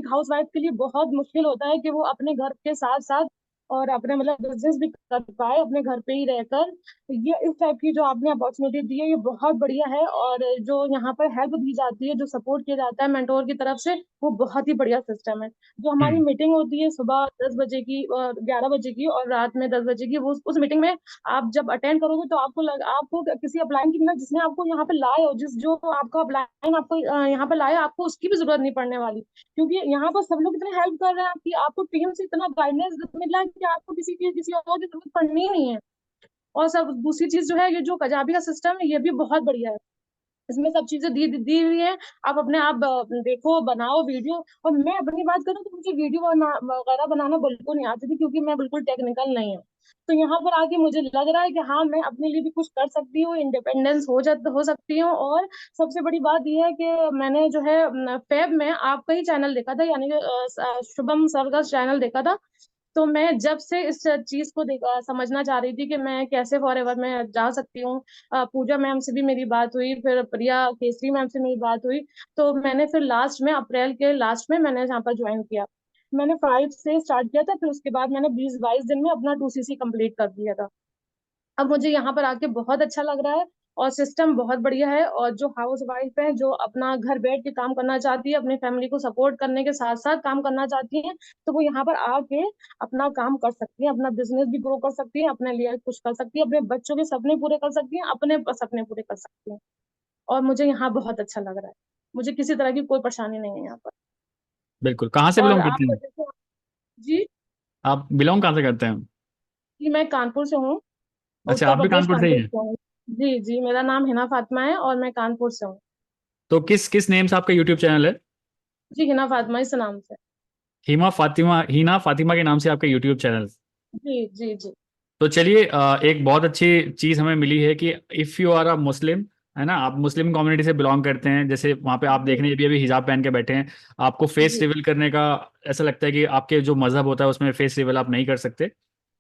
हाउस वाइफ के लिए बहुत मुश्किल होता है कि वो अपने घर के साथ साथ और अपने मतलब बिजनेस भी कर पाए अपने घर पे ही रहकर। ये इस टाइप की जो आपने अपॉर्चुनिटी दी है ये बहुत बढ़िया है। और जो यहाँ पर हेल्प दी जाती है, जो सपोर्ट किया जाता है मेंटोर की तरफ से, वो बहुत ही बढ़िया सिस्टम है। जो हमारी हम्म। मीटिंग होती है सुबह 10 बजे की और 11 बजे की और रात में 10 बजे की, वो उस मीटिंग में आप जब अटेंड करोगे तो आपको किसी अपलाइन की मतलब जिसने आपको यहाँ पे लाए हो, जिस जो आपका अपलाइन आपको यहाँ पे लाया, आपको उसकी भी जरूरत नहीं पड़ने वाली। क्योंकि यहाँ पर सब लोग इतने हेल्प कर रहे हैं कि आपको टीम से इतना गाइडेंस मिल रहा है कि आपको किसी और की जरूरत पड़नी ही नहीं है। और सब दूसरी चीज जो है, ये जो कजाबी का सिस्टम है ये भी बहुत बढ़िया है। इसमें सब चीजें दी हुई है। आप अपने आप देखो, बनाओ वीडियो। और मैं अपनी बात करूँ तो मुझे वीडियो वगैरह बनाना बिल्कुल नहीं आती थी, क्योंकि मैं बिल्कुल टेक्निकल नहीं हूँ। तो यहाँ पर आके मुझे लग रहा है कि हाँ, मैं अपने लिए भी कुछ कर सकती हूँ, इंडिपेंडेंस हो सकती हूँ। और सबसे बड़ी बात यह है कि मैंने जो है फेब में आपका ही चैनल देखा था, यानी कि शुभम सर का चैनल देखा था। तो मैं जब से इस चीज को समझना चाह रही थी कि मैं कैसे फॉरएवर में जा सकती हूँ। पूजा मैम से भी मेरी बात हुई, फिर प्रिया केसरी मैम से मेरी बात हुई। तो मैंने फिर लास्ट में, अप्रैल के लास्ट में मैंने यहाँ पर ज्वाइन किया। मैंने 5 से स्टार्ट किया था, फिर उसके बाद मैंने 20-22 दिन में अपना 2CC कंप्लीट कर दिया था। अब मुझे यहाँ पर आके बहुत अच्छा लग रहा है। और सिस्टम बहुत बढ़िया है। और जो हाउस वाइफ है, जो अपना घर बैठ के काम करना चाहती है, अपनी फैमिली को सपोर्ट करने के साथ साथ काम करना चाहती है, तो वो यहाँ पर आके अपना काम कर सकती है, अपना बिजनेस भी ग्रो कर सकती है, अपने लिए कुछ कर सकती है, अपने बच्चों के सपने पूरे कर सकती है, अपने सपने पूरे कर सकती है। और मुझे यहाँ बहुत अच्छा लग रहा है। मुझे किसी तरह की कोई परेशानी नहीं है यहाँ पर। बिल्कुल, कहाँ से और बिलोंग आप करते हैं? जैसे, जी आप बिलोंग कहाँ से करते हैं? जी, मैं कानपुर से हूँ, अच्छा, उत्तर आप भी प्रदेश कानपुर से ही कानपुर हैं? से हूँ। जी जी, मेरा नाम हिना फातिमा है और मैं कानपुर से हूँ। तो किस किस नेम से आपका यूट्यूब चैनल है? जी, हिना फातिमा इस नाम से। हीना फातिमा के नाम से आपका यूट्यूब चैनल। जी जी जी। तो चलिए, एक बहुत अच्छी चीज हमें मिली है कि इफ यू आर अ मुस्लिम, है ना, आप मुस्लिम कम्युनिटी से बिलोंग करते हैं, जैसे वहाँ पे आप देख जी रहे हैं अभी हिजाब पहन के बैठे हैं, आपको फेस जी रिवील करने का ऐसा लगता है कि आपके जो मजहब होता है उसमें फेस रिवील आप नहीं कर सकते,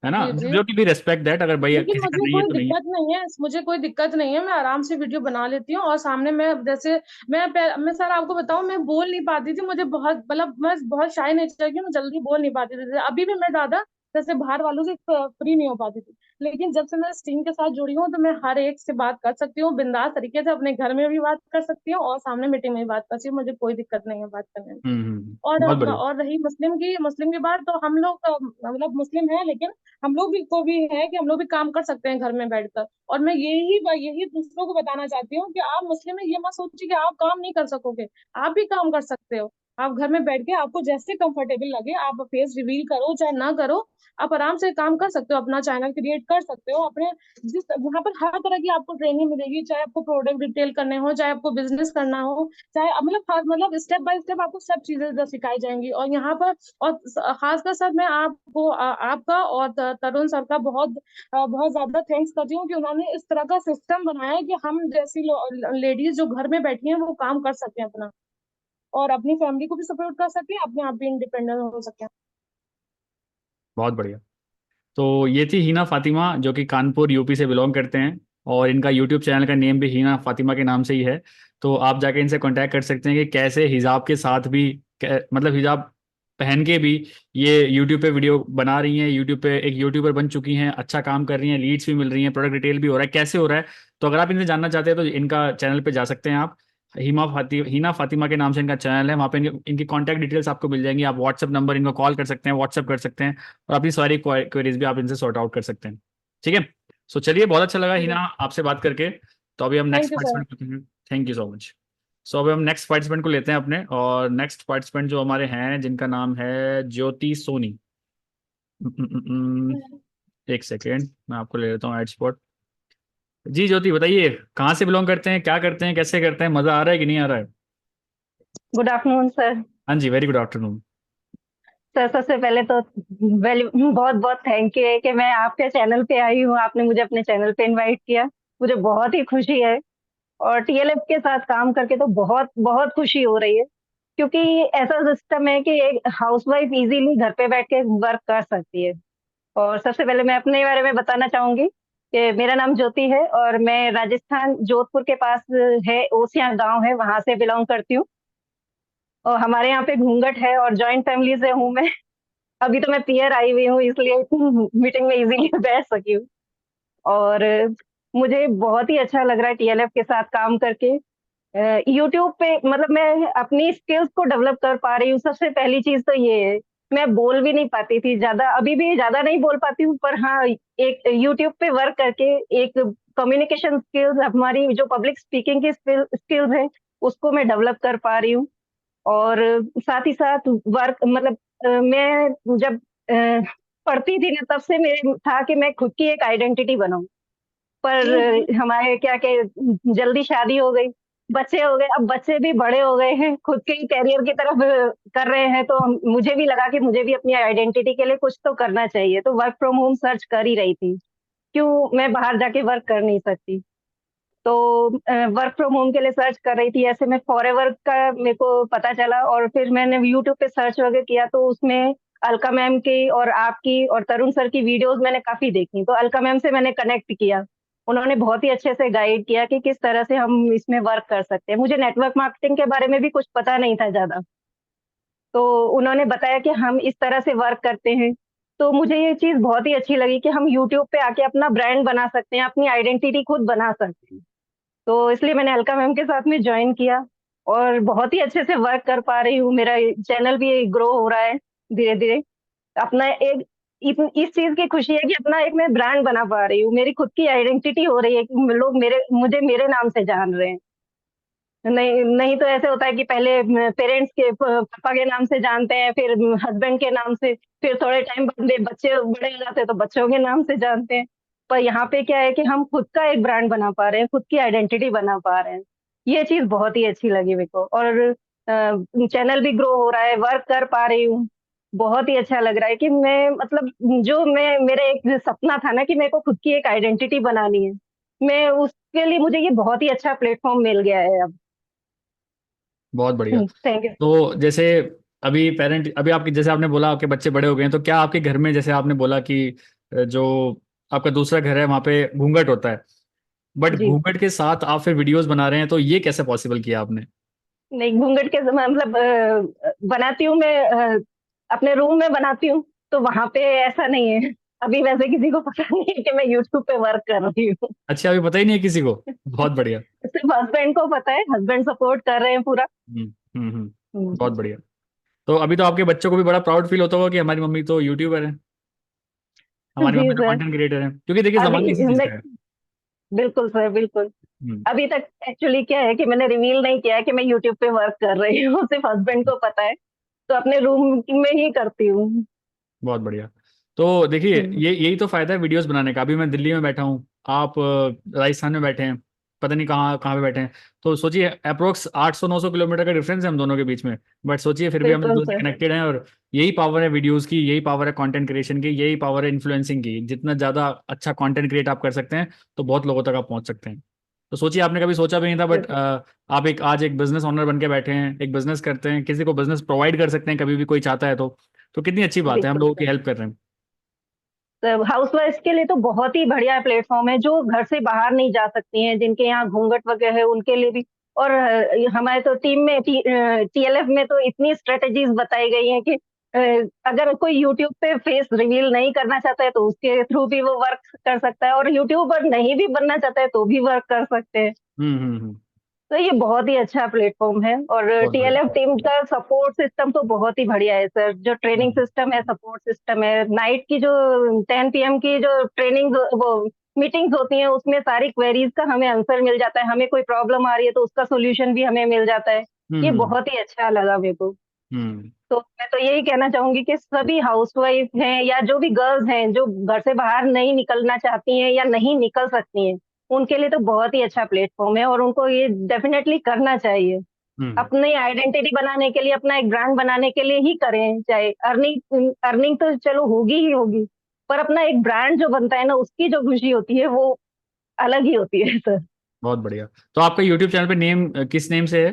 है ना, जी जी। जो कि भी रेस्पेक्ट दैट, अगर भाई लेकिन किसी का मुझे नहीं है कोई तो नहीं है। दिक्कत नहीं है, मुझे कोई दिक्कत नहीं है, मैं आराम से वीडियो बना लेती हूँ। और सामने मैं जैसे मैं सर आपको बताऊं, मैं बोल नहीं पाती थी, मुझे बहुत मतलब मैं बहुत शाय नेचर की, मैं जल्दी बोल नहीं पाती थी। अभी भी मैं ज्यादा जैसे बाहर वालों से फ्री नहीं हो पाती थी। लेकिन जब से मैं इस टीम के साथ जुड़ी हूँ, तो मैं हर एक से बात कर सकती हूँ, बिंदास तरीके से अपने घर में भी बात कर सकती हूँ और सामने मीटिंग में भी बात कर सकती हूँ। मुझे कोई दिक्कत नहीं है बात करने में। बहुत बढ़िया। और रही मुस्लिम की बात, तो हम लोग मतलब मुस्लिम है, लेकिन हम लोग भी को भी है कि हम लोग भी काम कर सकते हैं घर में बैठकर। और मैं यही दूसरों को बताना चाहती हूँ कि आप मुस्लिम है, ये मत सोचिए कि आप काम नहीं कर सकोगे। आप भी काम कर सकते हो। आप घर में बैठ के आपको जैसे कंफर्टेबल लगे आप फेस रिवील करो चाहे ना करो, आप आराम से काम कर सकते हो, अपना चैनल क्रिएट कर सकते हो अपने। जिस वहां पर हर तरह की आपको ट्रेनिंग मिलेगी, चाहे आपको प्रोडक्ट डिटेल करने हो, चाहे आपको बिजनेस करना हो, चाहे मतलब स्टेप बाय स्टेप आपको सब चीजें इधर सिखाई जाएंगी। और यहाँ पर और खासकर सर मैं आपको आपका और तरुण सर का बहुत ज्यादा थैंक्स करती हूँ कि उन्होंने इस तरह का सिस्टम बनाया है कि हम जैसी लेडीज जो घर में बैठी हैं वो काम कर सकें अपना, और अपनी फैमिली को भी सपोर्ट कर सकें, अपने आप भी इंडिपेंडेंट हो सकें। बहुत बढ़िया। तो ये थी हीना फातिमा जो कि कानपुर यूपी से बिलोंग करते हैं, और इनका यूट्यूब चैनल का नेम भी हीना फातिमा के नाम से ही है। तो आप जाके इनसे कांटेक्ट कर सकते हैं कि कैसे हिजाब के साथ भी मतलब हिजाब पहन के भी ये यूट्यूब पे वीडियो बना रही हैं, यूट्यूब पे एक यूट्यूबर बन चुकी हैं, अच्छा काम कर रही हैं, लीड्स भी मिल रही हैं, प्रोडक्ट डिटेल भी हो रहा है, कैसे हो रहा है। तो अगर आप इनसे जानना चाहते हैं तो इनका चैनल पे जा सकते हैं आप। हीना फातिमा के नाम से इनका चैनल है, वहाँ पे इनकी कॉन्टैक्ट डिटेल्स आपको मिल जाएंगी। आप व्हाट्सअप नंबर इनको कॉल कर सकते हैं, व्हाट्सअप कर सकते हैं, और अपनी सारी क्वेरीज भी आप इनसे सॉर्ट आउट कर सकते हैं। ठीक है। सो चलिए, बहुत अच्छा लगा हीना आपसे बात करके। तो अभी हम next thank you sir. Participant, thank you so much. So अभी हम नेक्स्ट पार्टिसिपेंट को लेते हैं अपने, और नेक्स्ट पार्टिसिपेंट जो हमारे हैं जिनका नाम है ज्योति सोनी। एक सेकेंड, मैं आपको ले लेता हूँ एड स्पॉट। जी ज्योति, बताइए कहाँ से बिलोंग करते हैं, क्या करते हैं, कैसे करते हैं, मजा आ रहा है कि नहीं आ रहा है। Good afternoon sir. हाँ जी, वेरी गुड आफ्टरनून। सर सबसे पहले तो बहुत बहुत थैंक यू है कि मैं आपके चैनल पे आई हूँ, आपने मुझे अपने चैनल पे इनवाइट किया, मुझे बहुत ही खुशी है। और टीएलएफ के साथ काम करके तो बहुत बहुत खुशी हो रही है, क्योंकि ऐसा सिस्टम है कि एक हाउसवाइफ इजीली घर पे बैठ के वर्क कर सकती है। और सबसे पहले मैं अपने बारे में बताना चाहूंगी कि मेरा नाम ज्योति है और मैं राजस्थान जोधपुर के पास है ओसियां गांव है, वहां से बिलोंग करती हूँ। और हमारे यहाँ पे घूंघट है और जॉइंट फैमिली से हूँ मैं। अभी तो मैं पीयर आई हुई हूँ इसलिए मीटिंग में इजीली बैठ सकी हूँ। और मुझे बहुत ही अच्छा लग रहा है टीएलएफ के साथ काम करके। यूट्यूब पे मतलब मैं अपनी स्किल्स को डेवलप कर पा रही हूँ। सबसे पहली चीज तो ये है, मैं बोल भी नहीं पाती थी ज्यादा, अभी भी ज्यादा नहीं बोल पाती हूँ, पर हाँ एक यूट्यूब पे वर्क करके एक कम्युनिकेशन स्किल्स, हमारी जो पब्लिक स्पीकिंग की स्किल्स है उसको मैं डेवलप कर पा रही हूँ। और साथ ही साथ वर्क मतलब मैं जब पढ़ती थी ना तब से मेरे था कि मैं खुद की एक आइडेंटिटी बनाऊं। पर हमारे क्या के जल्दी शादी हो गई, बच्चे हो गए, अब बच्चे भी बड़े हो गए हैं, खुद के कैरियर की तरफ कर रहे हैं, तो मुझे भी लगा कि मुझे भी अपनी आइडेंटिटी के लिए कुछ तो करना चाहिए। तो वर्क फ्रॉम होम सर्च कर ही रही थी, क्यों मैं बाहर जाके वर्क कर नहीं सकती। तो वर्क फ्रॉम होम के लिए सर्च कर रही थी, ऐसे में फॉरएवर का मेरे को पता चला, और फिर मैंने यूट्यूब पे सर्च वगैरह किया तो उसमें अलका मैम की और आपकी और तरुण सर की वीडियोस मैंने काफी देखी। तो अलका मैम से मैंने कनेक्ट किया, उन्होंने बहुत ही अच्छे से गाइड किया कि किस तरह से हम इसमें वर्क कर सकते हैं। मुझे नेटवर्क मार्केटिंग के बारे में भी कुछ पता नहीं था ज्यादा, तो उन्होंने बताया कि हम इस तरह से वर्क करते हैं। तो मुझे ये चीज बहुत ही अच्छी लगी कि हम यूट्यूब पे आके अपना ब्रांड बना सकते हैं, अपनी आइडेंटिटी खुद बना सकते हैं। तो इसलिए मैंने अलका मैम के साथ में ज्वाइन किया और बहुत ही अच्छे से वर्क कर पा रही हूँ। मेरा चैनल भी ग्रो हो रहा है धीरे धीरे। अपना एक इस चीज की खुशी है कि अपना एक मैं ब्रांड बना पा रही हूँ, मेरी खुद की आइडेंटिटी हो रही है कि लोग मुझे मेरे नाम से जान रहे हैं। नहीं नहीं तो ऐसे होता है कि पहले पेरेंट्स के पापा के नाम से जानते हैं, फिर हस्बैंड के नाम से, फिर थोड़े टाइम बाद में बच्चे बड़े हो जाते हैं तो बच्चों के नाम से जानते हैं। पर यहाँ पे क्या है कि हम खुद का एक ब्रांड बना पा रहे हैं, खुद की आइडेंटिटी बना पा रहे हैं। ये चीज बहुत ही अच्छी लगी मेरे को। और चैनल भी ग्रो हो रहा है, वर्क कर पा रही हूँ। बहुत ही अच्छा लग रहा है कि मैं मतलब जो मैं मेरा एक सपना था ना कि मेरे को खुद की एक आइडेंटिटी बनानी है, मैं उसके लिए मुझे ये बहुत ही अच्छा प्लेटफॉर्म मिल गया है अब। बहुत बढ़िया। Thank you. तो जैसे अभी आपके जैसे आपने बोला आपके बच्चे बड़े हो गए हैं, तो क्या आपके घर में जैसे आपने बोला कि जो आपका दूसरा घर है वहाँ पे घूंघट होता है, बट जी घूंघट के साथ आप फिर वीडियोस बना रहे हैं, तो ये कैसे पॉसिबल किया आपने। नहीं, घूंघट के समय मतलब बनाती हूँ मैं अपने रूम में बनाती हूँ, तो वहां पे ऐसा नहीं है। अभी वैसे किसी को पता नहीं है कि मैं यूट्यूब पे वर्क कर रही हूँ। अच्छा, अभी पता ही नहीं है किसी को। बहुत बढ़िया। सिर्फ हस्बैंड को पता है, हस्बैंड सपोर्ट कर रहे हैं पूरा। बहुत बढ़िया। तो अभी तो आपके बच्चों को भी बड़ा प्राउड फील होता होगा कि हमारी मम्मी तो यूट्यूबर है, हमारी जी मम्मी तो सर। कंटेंट क्रिएटर है, क्योंकि देखिए अभी जमाना इसी चीज मैं का है। बिल्कुल सर, बिल्कुल। अभी तक एक्चुअली क्या है कि मैंने रिवील नहीं किया है कि मैं यूट्यूब पे वर्क कर रही हूँ, सिर्फ हस्बैंड को पता है, तो अपने रूम में ही करती हूँ। बहुत बढ़िया। तो देखिए, हम्म, ये यही तो फायदा है वीडियोस बनाने का। अभी मैं दिल्ली में बैठा हूँ, आप राजस्थान में बैठे हैं, पता नहीं कहाँ कहाँ पे बैठे हैं। तो सोचिए, अप्रोक्स 800-900 किलोमीटर का डिफरेंस है हम दोनों के बीच में, बट सोचिए फिर भी हम बिल्कुल दोनों सर। कनेक्टेड हैं। और यही पावर है वीडियोस की, यही पावर है कंटेंट क्रिएशन की, यही पावर है इन्फ्लुएंसिंग की। जितना ज़्यादा अच्छा कंटेंट क्रिएट आप कर सकते हैं, तो बहुत लोगों तक आप पहुंच सकते हैं। तो सोचिए, आपने कभी सोचा भी नहीं था, बट आप आज एक बिजनेस ओनर बन के बैठे हैं, एक बिजनेस करते हैं, किसी को बिजनेस प्रोवाइड कर सकते हैं कभी भी कोई चाहता है तो कितनी अच्छी बात है, हम बिल्कुल लोगों की सर। हेल्प कर रहे हैं। तो हाउसवाइफ के लिए तो बहुत ही बढ़िया प्लेटफॉर्म है, जो घर से बाहर नहीं जा सकती हैं, जिनके यहाँ घूंघट वगैरह है, उनके लिए भी। और हमारे तो टीम में टीएलएफ में तो इतनी स्ट्रेटेजीज बताई गई हैं कि अ, अगर कोई यूट्यूब पे फेस रिवील नहीं करना चाहता है तो उसके थ्रू भी वो वर्क कर सकता है, और यूट्यूबर नहीं भी बनना चाहता है तो भी वर्क कर सकते हैं। हम्म। तो ये बहुत ही अच्छा प्लेटफॉर्म है, और बहुत बढ़िया। टीएलएफ टीम का सपोर्ट सिस्टम तो बहुत ही बढ़िया है सर। जो ट्रेनिंग हम्म सिस्टम है, सपोर्ट सिस्टम है, नाइट की जो 10 PM की जो ट्रेनिंग वो मीटिंग्स होती हैं, उसमें सारी क्वेरीज का हमें आंसर मिल जाता है। हमें कोई प्रॉब्लम आ रही है तो उसका सोल्यूशन भी हमें मिल जाता है। ये हम्म बहुत ही अच्छा लगा मेरे को। हम्म तो मैं तो यही कहना चाहूंगी कि सभी हाउसवाइफ हैं या जो भी गर्ल्स हैं जो घर से बाहर नहीं निकलना चाहती हैं या नहीं निकल सकती हैं, उनके लिए तो बहुत ही अच्छा प्लेटफॉर्म है, और उनको ये डेफिनेटली करना चाहिए। हम्म अपनी आइडेंटिटी बनाने के लिए, अपना एक ब्रांड बनाने के लिए ही करें। चाहे अर्निंग अर्निंग तो चलो होगी ही होगी, पर अपना एक ब्रांड जो बनता है ना, उसकी जो खुशी होती है वो अलग ही होती है सर। बहुत बढ़िया। तो आपका यूट्यूब चैनल पे नेम किस नेम से है?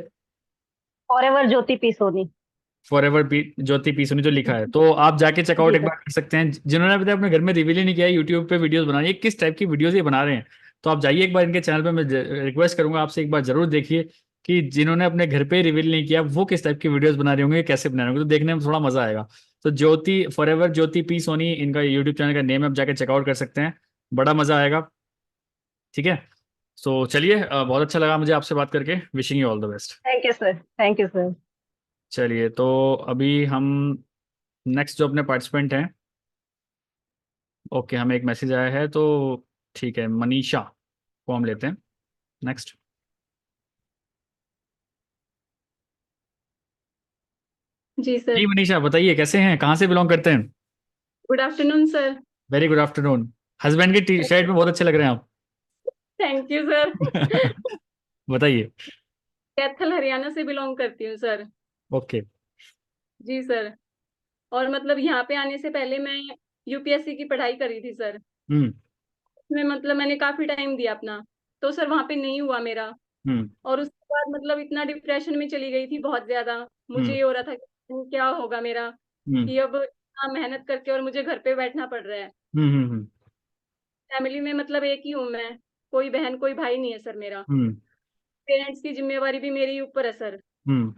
Forever Jyoti P Soni. Forever Jyoti P Soni जो लिखा है, तो आप जाके चेकआउट जी एक सर। बार कर सकते हैं। जिन्होंने अभी तक अपने घर में रिवील ही नहीं किया है यूट्यूब पे वीडियोस बना रही है, किस टाइप की वीडियोस ये बना रहे हैं, तो आप जाइए एक बार इनके चैनल पे। मैं रिक्वेस्ट करूंगा आपसे, एक बार जरूर देखिए कि जिन्होंने अपने घर पे रिवील नहीं किया वो किस टाइप की वीडियोस बना रहे होंगे, कैसे बना रहे होंगे, तो देखने में थोड़ा मजा आएगा। तो Jyoti, forever Jyoti P Soni इनका यूट्यूब चैनल का नेम है, आप जाके चेकआउट कर सकते हैं, बड़ा मजा आएगा। ठीक है। सो चलिए, बहुत अच्छा लगा मुझे आपसे बात करके। Wishing you all the best. Thank you sir. Thank you sir. चलिए, तो अभी हम नेक्स्ट जो अपने पार्टिसिपेंट हैं, ओके, हमें एक मैसेज आया है, तो ठीक है, मनीषा को हम लेते हैं नेक्स्ट। जी सर। जी मनीषा, बताइए कैसे हैं, कहाँ से बिलोंग करते हैं? Good afternoon sir. Very good afternoon. Husband की टी शर्ट में बहुत अच्छे लग रहे हैं थैंक यू सर। आप। बताइए। कैथल हरियाणा से बिलोंग करती हूँ सर। ओके। जी सर। और मतलब यहाँ पे आने से पहले मैं यूपीएससी की पढ़ाई करी थी सर। हम्म उसमें मतलब मैंने काफी टाइम दिया अपना, तो सर वहाँ पे नहीं हुआ मेरा। हम्म और उसके बाद मतलब इतना डिप्रेशन में चली गई थी बहुत ज्यादा। मुझे हम्म ये हो रहा था कि क्या होगा मेरा, हम्म कि अब इतना मेहनत करके और मुझे घर पे बैठना पड़ रहा है। हम्म फैमिली में मतलब एक ही हूँ मैं, कोई बहन कोई भाई नहीं है सर मेरा। हम्म पेरेंट्स की जिम्मेवारी भी मेरे ही ऊपर है सर। हम्म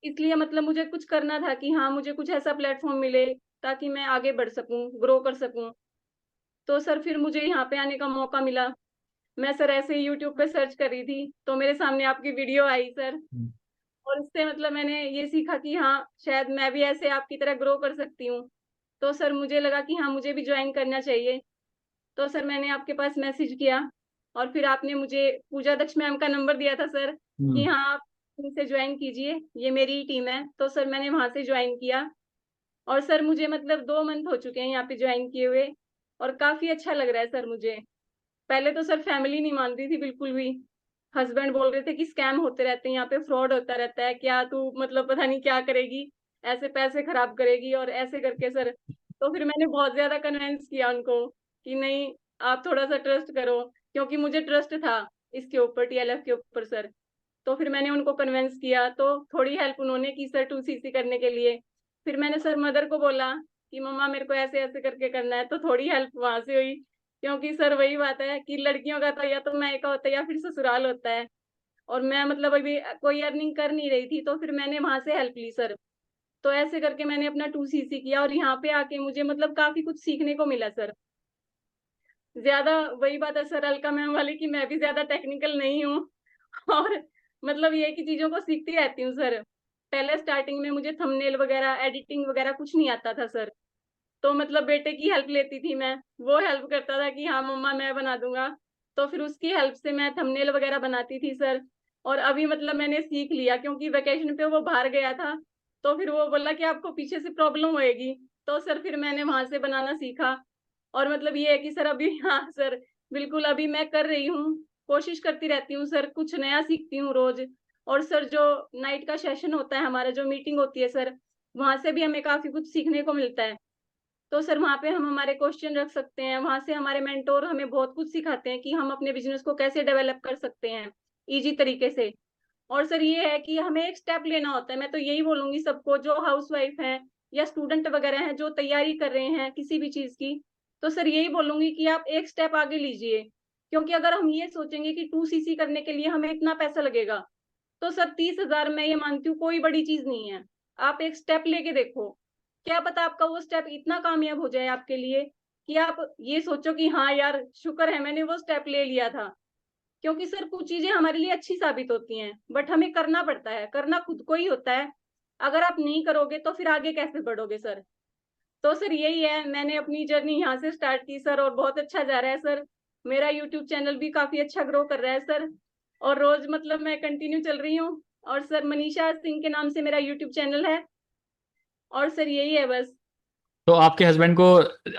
इसलिए मतलब मुझे कुछ करना था कि हाँ मुझे कुछ ऐसा प्लेटफॉर्म मिले ताकि मैं आगे बढ़ सकूं, ग्रो कर सकूं। तो सर फिर मुझे यहाँ पे आने का मौका मिला। मैं सर ऐसे ही यूट्यूब पे सर्च कर रही थी तो मेरे सामने आपकी वीडियो आई सर। हम्म और उससे मतलब मैंने ये सीखा कि हाँ शायद मैं भी ऐसे आपकी तरह ग्रो कर सकती हूँ। तो सर मुझे लगा कि हाँ मुझे भी ज्वाइन करना चाहिए। तो सर मैंने आपके पास मैसेज किया, और फिर आपने मुझे पूजा दक्ष मैम का नंबर दिया था सर, कि हम्म हाँ आप इनसे ज्वाइन कीजिए, ये मेरी ही टीम है। तो सर मैंने वहां से ज्वाइन किया। और सर मुझे मतलब 2 मंथ हो चुके हैं यहाँ पे ज्वाइन किए हुए, और काफी अच्छा लग रहा है सर मुझे। पहले तो सर फैमिली नहीं मान रही थी बिल्कुल भी। हस्बैंड बोल रहे थे कि स्कैम होते रहते हैं यहाँ पे, फ्रॉड होता रहता है, क्या तू मतलब पता नहीं क्या करेगी, ऐसे पैसे खराब करेगी और ऐसे करके सर। तो फिर मैंने बहुत ज्यादा कन्विंस किया उनको कि नहीं, आप थोड़ा सा ट्रस्ट करो, क्योंकि मुझे ट्रस्ट था इसके ऊपर, टीएलएफ के ऊपर सर। तो फिर मैंने उनको कन्विंस किया, तो थोड़ी हेल्प उन्होंने की सर 2CC करने के लिए। फिर मैंने सर मदर को बोला कि मम्मा मेरे को ऐसे ऐसे करके करना है, तो थोड़ी हेल्प वहां से हुई। क्योंकि सर वही बात है कि लड़कियों का तो या तो मायका होता है या फिर ससुराल होता है। और मैं मतलब अभी कोई अर्निंग कर नहीं रही थी, तो फिर मैंने वहां से हेल्प ली सर। तो ऐसे करके मैंने अपना 2CC किया, और यहाँ पे आके मुझे मतलब काफी कुछ सीखने को मिला सर। ज्यादा वही बात है सर अलका मैम वाली, कि मैं भी ज्यादा टेक्निकल नहीं हूँ। और मतलब ये कि चीजों को सीखती रहती हूँ सर। पहले स्टार्टिंग में मुझे थंबनेल वगैरह एडिटिंग वगैरह कुछ नहीं आता था सर। तो मतलब बेटे की हेल्प लेती थी मैं, वो हेल्प करता था कि हाँ मम्मा मैं बना दूंगा। तो फिर उसकी हेल्प से मैं थंबनेल वगैरह बनाती थी सर। और अभी मतलब मैंने सीख लिया, क्योंकि वेकेशन पे वो बाहर गया था, तो फिर वो बोला कि आपको पीछे से प्रॉब्लम होएगी, तो सर फिर मैंने वहां से बनाना सीखा। और मतलब ये है कि सर अभी हाँ सर, बिल्कुल अभी मैं कर रही हूँ, कोशिश करती रहती हूँ सर, कुछ नया सीखती हूँ रोज। और सर जो नाइट का सेशन होता है हमारा, जो मीटिंग होती है सर, वहां से भी हमें काफी कुछ सीखने को मिलता है। तो सर वहां पे हम हमारे क्वेश्चन रख सकते हैं, वहां से हमारे मेंटोर हमें बहुत कुछ सिखाते हैं कि हम अपने बिजनेस को कैसे डेवलप कर सकते हैं इजी तरीके से। और सर ये है कि हमें एक स्टेप लेना होता है। मैं तो यही बोलूंगी सबको, जो हाउसवाइफ हैं या स्टूडेंट वगैरह हैं जो तैयारी कर रहे हैं किसी भी चीज की, तो सर यही बोलूंगी कि आप एक स्टेप आगे लीजिए। क्योंकि अगर हम ये सोचेंगे कि 2cc करने के लिए हमें इतना पैसा लगेगा, तो सर 30,000 मैं ये मानती हूँ कोई बड़ी चीज नहीं है। आप एक स्टेप लेके देखो, क्या पता आपका वो स्टेप इतना कामयाब हो जाए आपके लिए कि आप ये सोचो कि हाँ यार शुक्र है मैंने वो स्टेप ले लिया था। क्योंकि सर कुछ चीजें हमारे लिए अच्छी साबित होती हैं, बट हमें करना पड़ता है, करना खुद को ही होता है। अगर आप नहीं करोगे तो फिर आगे कैसे बढ़ोगे सर। तो सर यही है, मैंने अपनी जर्नी यहाँ से स्टार्ट की सर, और बहुत अच्छा जा रहा है सर। मेरा यूट्यूब चैनल भी काफी अच्छा ग्रो कर रहा है सर, और रोज मतलब मैं कंटिन्यू चल रही हूँ। और सर मनीषा सिंह के नाम से मेरा यूट्यूब चैनल है। और सर यही है बस। तो आपके हस्बैंड को,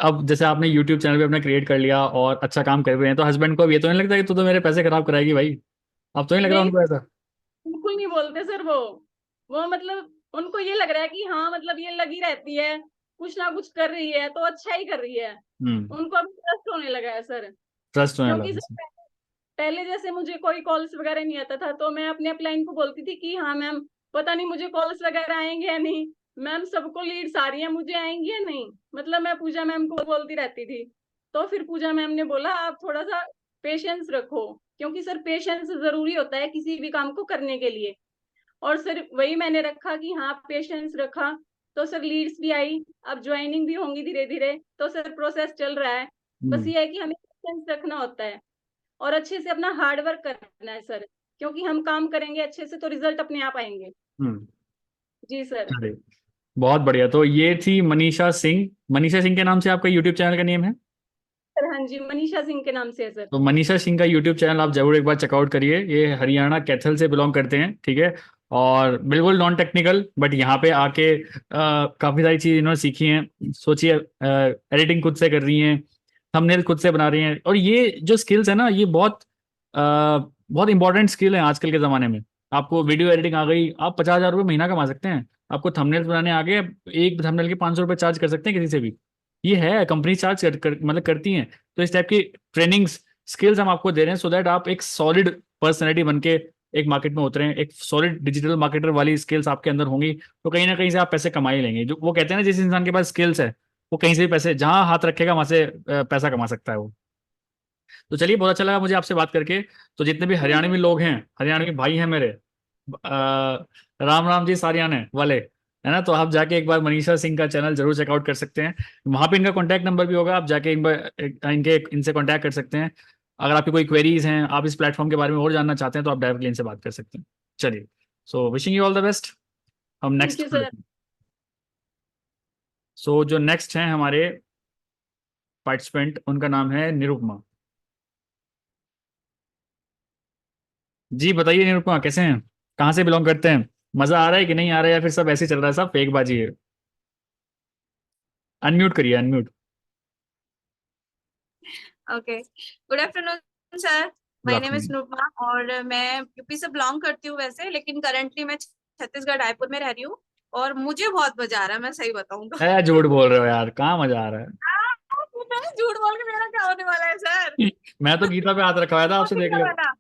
अब जैसे आपने यूट्यूब चैनल भी अपना क्रिएट कर लिया और अच्छा काम कर रहे हैं, तो हस्बैंड को अब ये तो नहीं लगता कि तू तो मेरे पैसे खराब कराएगी भाई? अब तो नहीं लग रहा नहीं, उनको ऐसा? बिल्कुल नहीं बोलते सर वो मतलब उनको ये लग रहा है कि हाँ मतलब ये लगी रहती है, कुछ ना कुछ कर रही है तो अच्छा ही कर रही है। उनको अभी ट्रस्ट होने लगा है सर। ट्रस्ट होने क्योंकि लगा। सर पहले जैसे मुझे कोई कॉल्स वगैरह नहीं आता था, तो मैं अपने अपलाइन को बोलती थी कि हाँ मैम, पता नहीं मुझे कॉल्स वगैरह आएंगे या नहीं, मैम सबको लीड्स आ रही है, मुझे आएंगी या नहीं। मतलब मैं पूजा मैम को बोलती रहती थी। तो फिर पूजा मैम ने बोला आप थोड़ा सा पेशेंस रखो, क्योंकि सर पेशेंस जरूरी होता है किसी भी काम को करने के लिए। और सर वही मैंने रखा कि हाँ पेशेंस रखा, तो सर लीड्स भी आई, अब ज्वाइनिंग भी होंगी धीरे धीरे, तो सर प्रोसेस चल रहा है। बस ये है कि हमें पेशेंस रखना होता है और अच्छे से अपना हार्ड वर्क करना है सर, क्योंकि हम काम करेंगे अच्छे से तो रिजल्ट अपने आप आएंगे। हम्म। जी सर। अरे बहुत बढ़िया। तो ये थी मनीषा सिंह। मनीषा सिंह के नाम से आपका यूट्यूब चैनल का नेम है? सर हाँ जी, मनीषा सिंह के नाम से है सर। तो मनीषा सिंह का यूट्यूब चैनल आप जरूर एक बार चेकआउट करिए। ये हरियाणा कैथल से बिलोंग करते हैं, ठीक है, और बिल्कुल नॉन टेक्निकल, बट यहाँ पे आके काफ़ी सारी चीज़ इन्होंने सीखी हैं। सोचिए, एडिटिंग खुद से कर रही हैं, थंबनेल खुद से बना रही हैं, और ये जो स्किल्स है ना, ये बहुत इंपॉर्टेंट स्किल है आजकल के ज़माने में। आपको वीडियो एडिटिंग आ गई, आप 50,000 रुपये महीना कमा सकते हैं। आपको थंबनेल्स बनाने आ गए, एक थंबनेल के 500 रुपये चार्ज कर सकते हैं किसी से भी। ये है, कंपनी चार्ज मतलब करती हैं। तो इस टाइप की ट्रेनिंग्स, स्किल्स हम आपको दे रहे हैं, सो दैट आप एक सॉलिड पर्सनैलिटी बन के एक मार्केट में उतरें। एक सॉलिड डिजिटल मार्केटर वाली स्किल्स आपके अंदर होंगी, तो कहीं ना कहीं से आप पैसे कमा ही लेंगे। जो वो कहते हैं ना, जिस इंसान के पास स्किल्स है वो कहीं से भी पैसे, जहां हाथ रखेगा वहां से पैसा कमा सकता है वो। तो चलिए, बहुत अच्छा लगा मुझे आपसे बात करके। तो जितने भी हरियाणवी लोग हैं, हरियाणवी भाई हैं मेरे, राम राम जी सारियाने वाले, है ना, तो आप जाके एक बार मनीषा सिंह का चैनल जरूर चेकआउट कर सकते हैं। वहां पे इनका कॉन्टैक्ट नंबर भी होगा, आप जाके इनसे कॉन्टैक्ट कर सकते हैं। अगर आपकी कोई क्वेरीज हैं, आप इस प्लेटफॉर्म के बारे में और जानना चाहते हैं, तो आप डायरेक्टली इनसे बात कर सकते हैं। चलिए, so wishing you all the best. हम thank next. You sir. So जो नेक्स्ट हैं हमारे पार्टिसिपेंट, उनका नाम है निरुपमा जी। बताइए निरुपमा, कैसे हैं, कहाँ से बिलोंग करते हैं? मजा आ रहा है कि नहीं आ रहा है, या फिर सब ऐसे ही चल रहा है, सब फेक बाजी है? अनम्यूट करिए, unmute. Okay, good afternoon sir. Good my name is afternoon. Nurma और मैं यूपी से बिलोंग करती हूँ वैसे, लेकिन करंटली मैं छत्तीसगढ़ रायपुर में रह रही हूँ। और मुझे बहुत मजा आ रहा है, मैं सही बताऊँ तो। झूठ बोल रहे हो यार, कहाँ मजा आ रहा झूठ बोल के मेरा क्या होने वाला है सर? है? मैं तो गीता पे हाथ रखवाया था आपसे, देख लो। वाला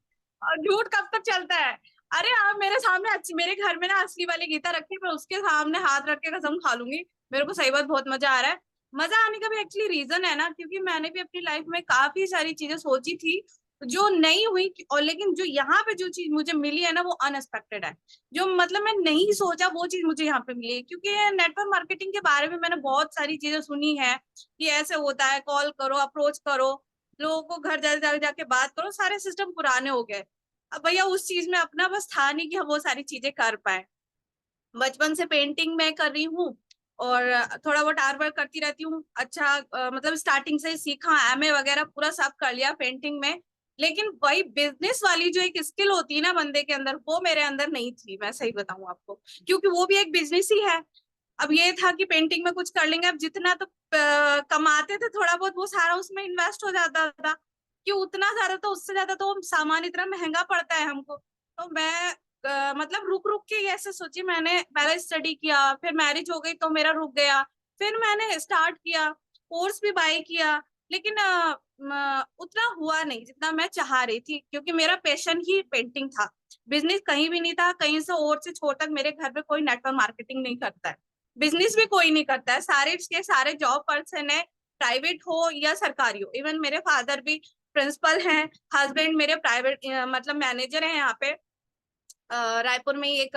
और झूठ कब तक चलता है? अरे आप मेरे सामने मेरे घर में ना असली वाली गीता रखी है, मैं उसके सामने हाथ रख के कसम खा लूंगी। मेरे को सही बात बहुत मजा आ रहा है। मजा आने का भी एक्चुअली रीजन है ना, क्योंकि मैंने भी अपनी लाइफ में काफी सारी चीजें सोची थी जो नहीं हुई, और लेकिन जो यहाँ पे जो चीज मुझे मिली है ना, वो अनएक्सपेक्टेड है। जो मतलब मैं नहीं सोचा वो चीज मुझे यहाँ पे मिली है, क्योंकि नेटवर्क मार्केटिंग के बारे में मैंने बहुत सारी चीजें सुनी है कि ऐसे होता है, कॉल करो, अप्रोच करो, लोगों को घर जाके बात करो, सारे सिस्टम पुराने हो गए। अब भैया उस चीज में अपना बस था नहीं कि हम वो सारी चीजें कर पाए। बचपन से पेंटिंग मैं कर रही हूँ और थोड़ा बहुत आर्ट वर्क करती रहती हूँ। अच्छा मतलब स्टार्टिंग से ही सीखा, एमए वगैरह पूरा सब कर लिया पेंटिंग में। लेकिन वही बिजनेस वाली जो एक स्किल होती है ना बंदे के अंदर, वो मेरे अंदर नहीं थी, मैं सही बताऊं आपको, क्योंकि वो भी एक बिजनेस ही है। अब ये था कि पेंटिंग में कुछ कर लेंगे, अब जितना तो कमाते थे थोड़ा बहुत, वो सारा उसमें इन्वेस्ट हो जाता था कि उतना ज्यादा, तो उससे ज्यादा तो सामान इतना महंगा पड़ता है हमको। तो मैं मतलब रुक रुक के ये ऐसे सोची, मैंने पहले स्टडी किया, फिर मैरिज हो गई तो मेरा रुक गया, फिर मैंने स्टार्ट किया, कोर्स भी बाय किया, लेकिन उतना हुआ नहीं जितना मैं चाह रही थी, क्योंकि मेरा पैशन ही पेंटिंग था, बिजनेस कहीं भी नहीं था। कहीं से और से छोर तक मेरे घर पे कोई नेटवर्क मार्केटिंग नहीं करता है, बिजनेस भी कोई नहीं करता है, सारे के सारे जॉब पर्सन है, प्राइवेट हो या सरकारी हो। इवन मेरे फादर भी प्रिंसिपल हैं, हस्बैंड मेरे प्राइवेट मतलब मैनेजर हैं यहाँ पे रायपुर में ही एक